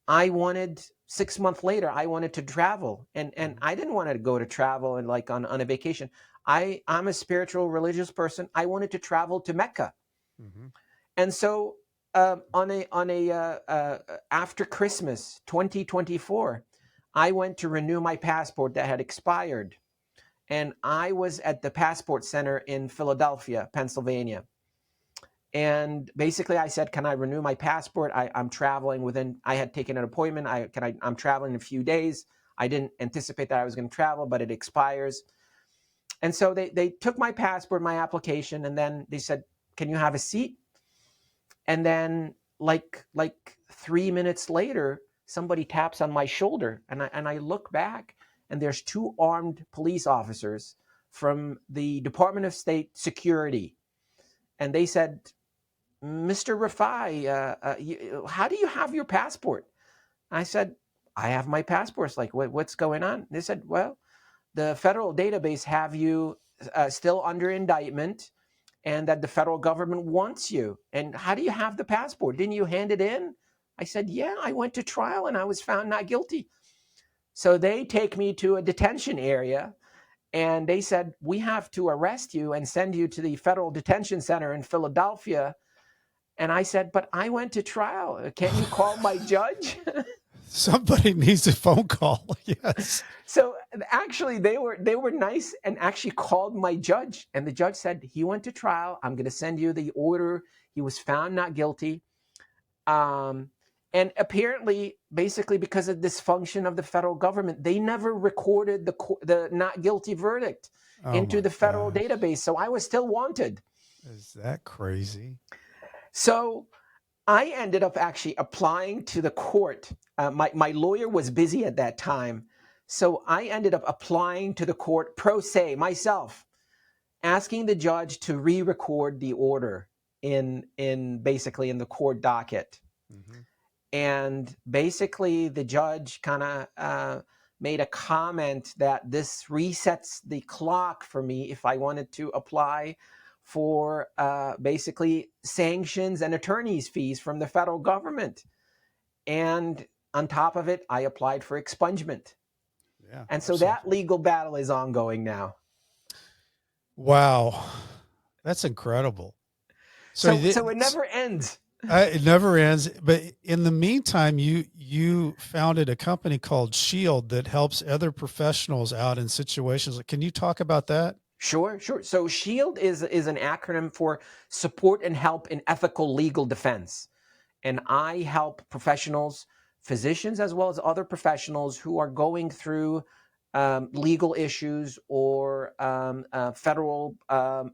[SPEAKER 2] I wanted 6 months later, I wanted to travel, and I didn't want to go to travel and like on a vacation. I'm a spiritual religious person. I wanted to travel to Mecca.
[SPEAKER 1] Mm-hmm.
[SPEAKER 2] And so after Christmas 2024, I went to renew my passport that had expired. And I was at the passport center in Philadelphia, Pennsylvania. And basically I said, can I renew my passport? I'm traveling I had taken an appointment. I'm traveling in a few days. I didn't anticipate that I was going to travel, but it expires. And so they took my passport, my application, and then they said, can you have a seat? And then like 3 minutes later, somebody taps on my shoulder, and I look back, and there's 2 armed police officers from the Department of State Security. And they said, Mr. Rifai, how do you have your passport? I said, I have my passport. It's like, what's going on? They said, well, the federal database have you still under indictment, and that the federal government wants you. And how do you have the passport? Didn't you hand it in? I said, yeah, I went to trial and I was found not guilty. So they take me to a detention area, and they said, we have to arrest you and send you to the federal detention center in Philadelphia. And I said, but I went to trial. Can't you call my judge?
[SPEAKER 1] Somebody needs a phone call. Yes.
[SPEAKER 2] So actually they were nice and actually called my judge, and the judge said, he went to trial. I'm going to send you the order. He was found not guilty. And apparently, basically because of dysfunction of the federal government, they never recorded the not guilty verdict into the federal database. So I was still wanted.
[SPEAKER 1] Is that crazy?
[SPEAKER 2] So I ended up actually applying to the court. My lawyer was busy at that time. So I ended up applying to the court pro se myself, asking the judge to re-record the order in basically in the court docket. Mm-hmm. And basically the judge kind of made a comment that this resets the clock for me if I wanted to apply for basically sanctions and attorney's fees from the federal government. And on top of it, I applied for expungement. Yeah, and so that legal battle is ongoing now.
[SPEAKER 1] Wow. That's incredible.
[SPEAKER 2] So it never ends.
[SPEAKER 1] It never ends. But in the meantime, you founded a company called Shield that helps other professionals out in situations. Can you talk about that?
[SPEAKER 2] Sure. So SHIELD is an acronym for Support and Help in Ethical Legal Defense. And I help professionals, physicians, as well as other professionals who are going through legal issues or federal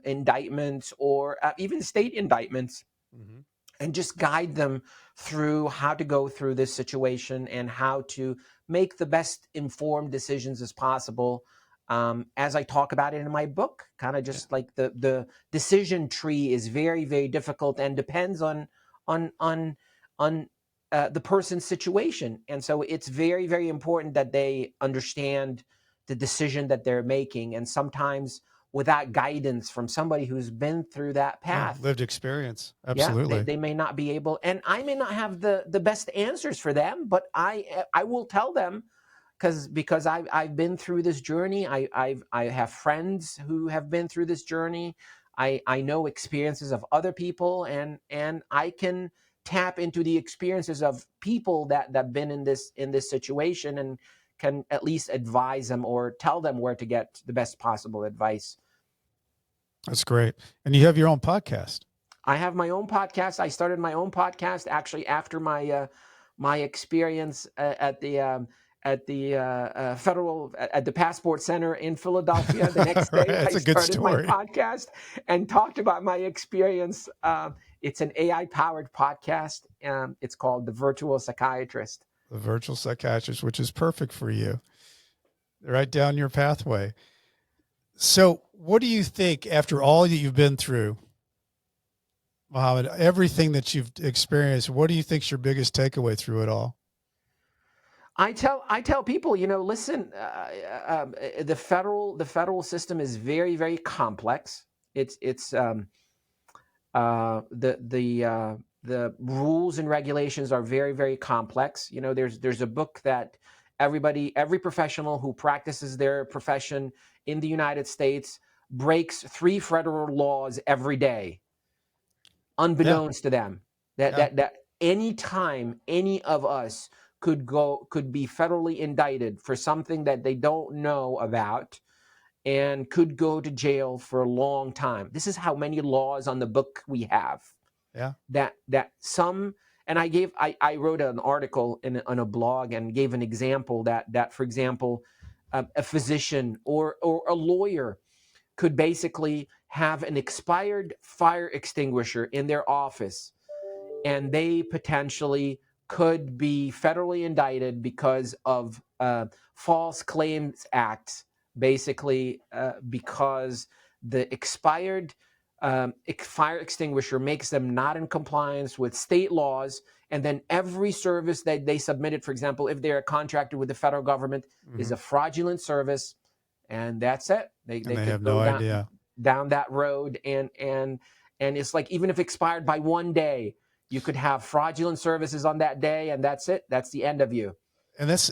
[SPEAKER 2] indictments or even state indictments, mm-hmm. and just guide them through how to go through this situation and how to make the best informed decisions as possible. As I talk about it in my book, kind of just like the decision tree is very, very difficult and depends on the person's situation. And so it's very, very important that they understand the decision that they're making. And sometimes without guidance from somebody who's been through that path,
[SPEAKER 1] lived experience. Absolutely.
[SPEAKER 2] They may not be able, and I may not have the best answers for them, but I will tell them, because I've been through this journey. I have friends who have been through this journey. I know experiences of other people, and I can tap into the experiences of people that have been in this situation and can at least advise them or tell them where to get the best possible advice.
[SPEAKER 1] That's great. And you have your own podcast.
[SPEAKER 2] I have my own podcast. I started my own podcast actually after my experience at the Passport Center in Philadelphia. The next day,
[SPEAKER 1] right,
[SPEAKER 2] I started my podcast and talked about my experience. It's an AI-powered podcast. It's called The Virtual Psychiatrist.
[SPEAKER 1] The Virtual Psychiatrist, which is perfect for you. Right down your pathway. So what do you think, after all that you've been through, Muhammad, everything that you've experienced, what do you think is your biggest takeaway through it all?
[SPEAKER 2] I tell people, listen, the federal system is very, very complex. The rules and regulations are very, very complex. There's a book that every professional who practices their profession in the United States breaks 3 federal laws every day, unbeknownst to them. That any time any of us could be federally indicted for something that they don't know about and could go to jail for a long time. This is how many laws on the book we have.
[SPEAKER 1] Yeah.
[SPEAKER 2] That some, And I wrote an article on a blog and gave an example that for example, a physician or a lawyer could basically have an expired fire extinguisher in their office, and they potentially could be federally indicted because of false claims acts, basically because the expired fire extinguisher makes them not in compliance with state laws, and then every service that they submitted, for example, if they're contracted with the federal government, is a fraudulent service, and that's it. They
[SPEAKER 1] And they
[SPEAKER 2] could
[SPEAKER 1] have
[SPEAKER 2] go
[SPEAKER 1] no idea.
[SPEAKER 2] down that road, and it's like, even if expired by one day, you could have fraudulent services on that day, and that's it. That's the end of you.
[SPEAKER 1] And that's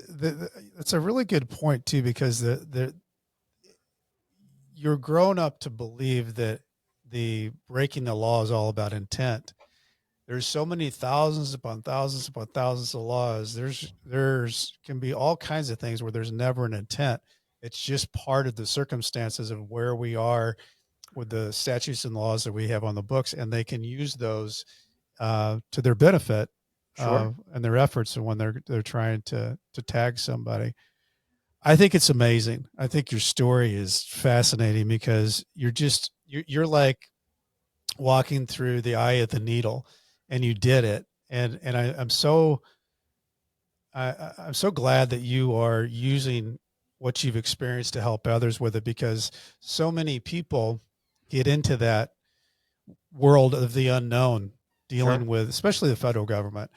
[SPEAKER 1] a really good point too, because you're grown up to believe that the breaking the law is all about intent. There's so many thousands upon thousands upon thousands of laws. There's can be all kinds of things where there's never an intent. It's just part of the circumstances of where we are with the statutes and laws that we have on the books, and they can use those to their benefit
[SPEAKER 2] Sure.
[SPEAKER 1] and their efforts when they're trying to tag somebody. I think it's amazing. I think your story is fascinating because you're like walking through the eye of the needle, and you did it. And I'm so glad that you are using what you've experienced to help others with it, because so many people get into that world of the unknown, dealing
[SPEAKER 2] Sure.
[SPEAKER 1] with, especially the federal government.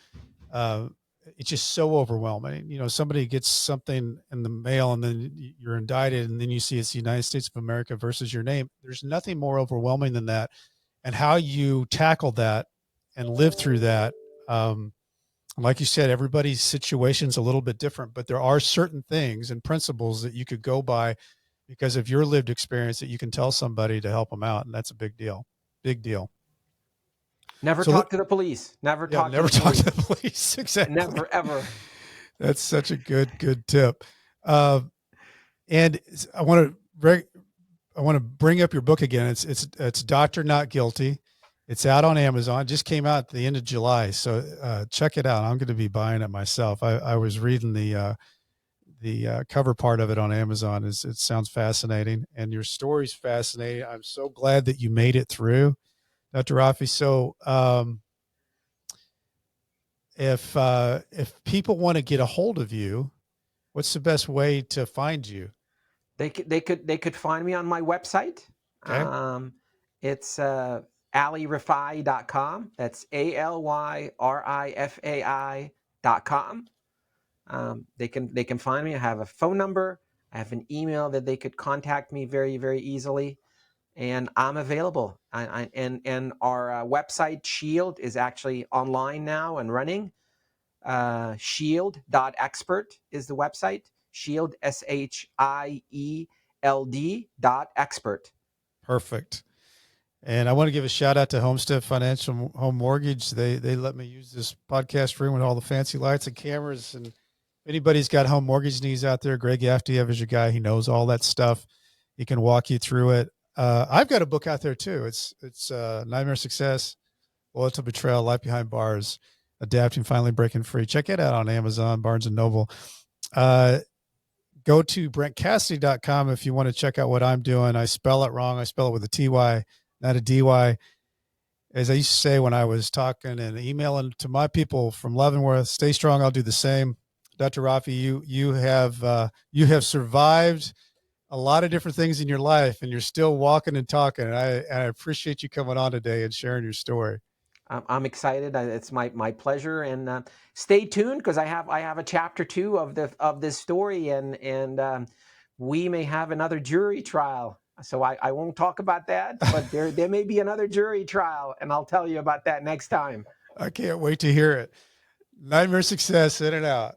[SPEAKER 1] It's just so overwhelming. You know, somebody gets something in the mail and then you're indicted, and then you see it's the United States of America versus your name. There's nothing more overwhelming than that. And how you tackle that and live through that. Like you said, everybody's situation's a little bit different, but there are certain things and principles that you could go by because of your lived experience that you can tell somebody to help them out. And that's a big deal. Big deal.
[SPEAKER 2] Never
[SPEAKER 1] So
[SPEAKER 2] talk to the police. Never talk
[SPEAKER 1] never
[SPEAKER 2] to the
[SPEAKER 1] talk
[SPEAKER 2] police.
[SPEAKER 1] to the police. Exactly.
[SPEAKER 2] Never, ever.
[SPEAKER 1] That's such a good tip. And I want to bring up your book again. It's Doctor Not Guilty. It's out on Amazon. It just came out at the end of July. So check it out. I'm going to be buying it myself. I was reading the cover part of it on Amazon. It sounds fascinating, and your story's fascinating. I'm so glad that you made it through, Dr. Rafi. So if people want to get a hold of you, what's the best way to find you?
[SPEAKER 2] They could find me on my website.
[SPEAKER 1] Okay.
[SPEAKER 2] It's alirifai.com. That's ALYRIFAI.com. They can find me. I have a phone number. I have an email that they could contact me very, very easily, and I'm available. And our website, Shield, is actually online now and running. Shield.expert is the website. Shield, SHIELD.expert.
[SPEAKER 1] Perfect. And I want to give a shout out to Homestead Financial Home Mortgage. They let me use this podcast room with all the fancy lights and cameras. And if anybody's got home mortgage needs out there, Greg Yaftiev is your guy. He knows all that stuff. He can walk you through it. I've got a book out there too. It's Nightmare Success, Loyalty Betrayal, Life Behind Bars, Adapting, Finally Breaking Free. Check it out on Amazon, Barnes and Noble. Go to BrentCassity.com if you want to check out what I'm doing. I spell it wrong. I spell it with a TY, not a DY. As I used to say when I was talking and emailing to my people from Leavenworth, stay strong. I'll do the same. Dr. Rafi, you have survived a lot of different things in your life, and you're still walking and talking. And I appreciate you coming on today and sharing your story.
[SPEAKER 2] I'm excited. It's my pleasure, and stay tuned because I have a chapter 2 of this story, and we may have another jury trial. So I won't talk about that, but there may be another jury trial, and I'll tell you about that next time.
[SPEAKER 1] I can't wait to hear it. Nightmare Success, in and out.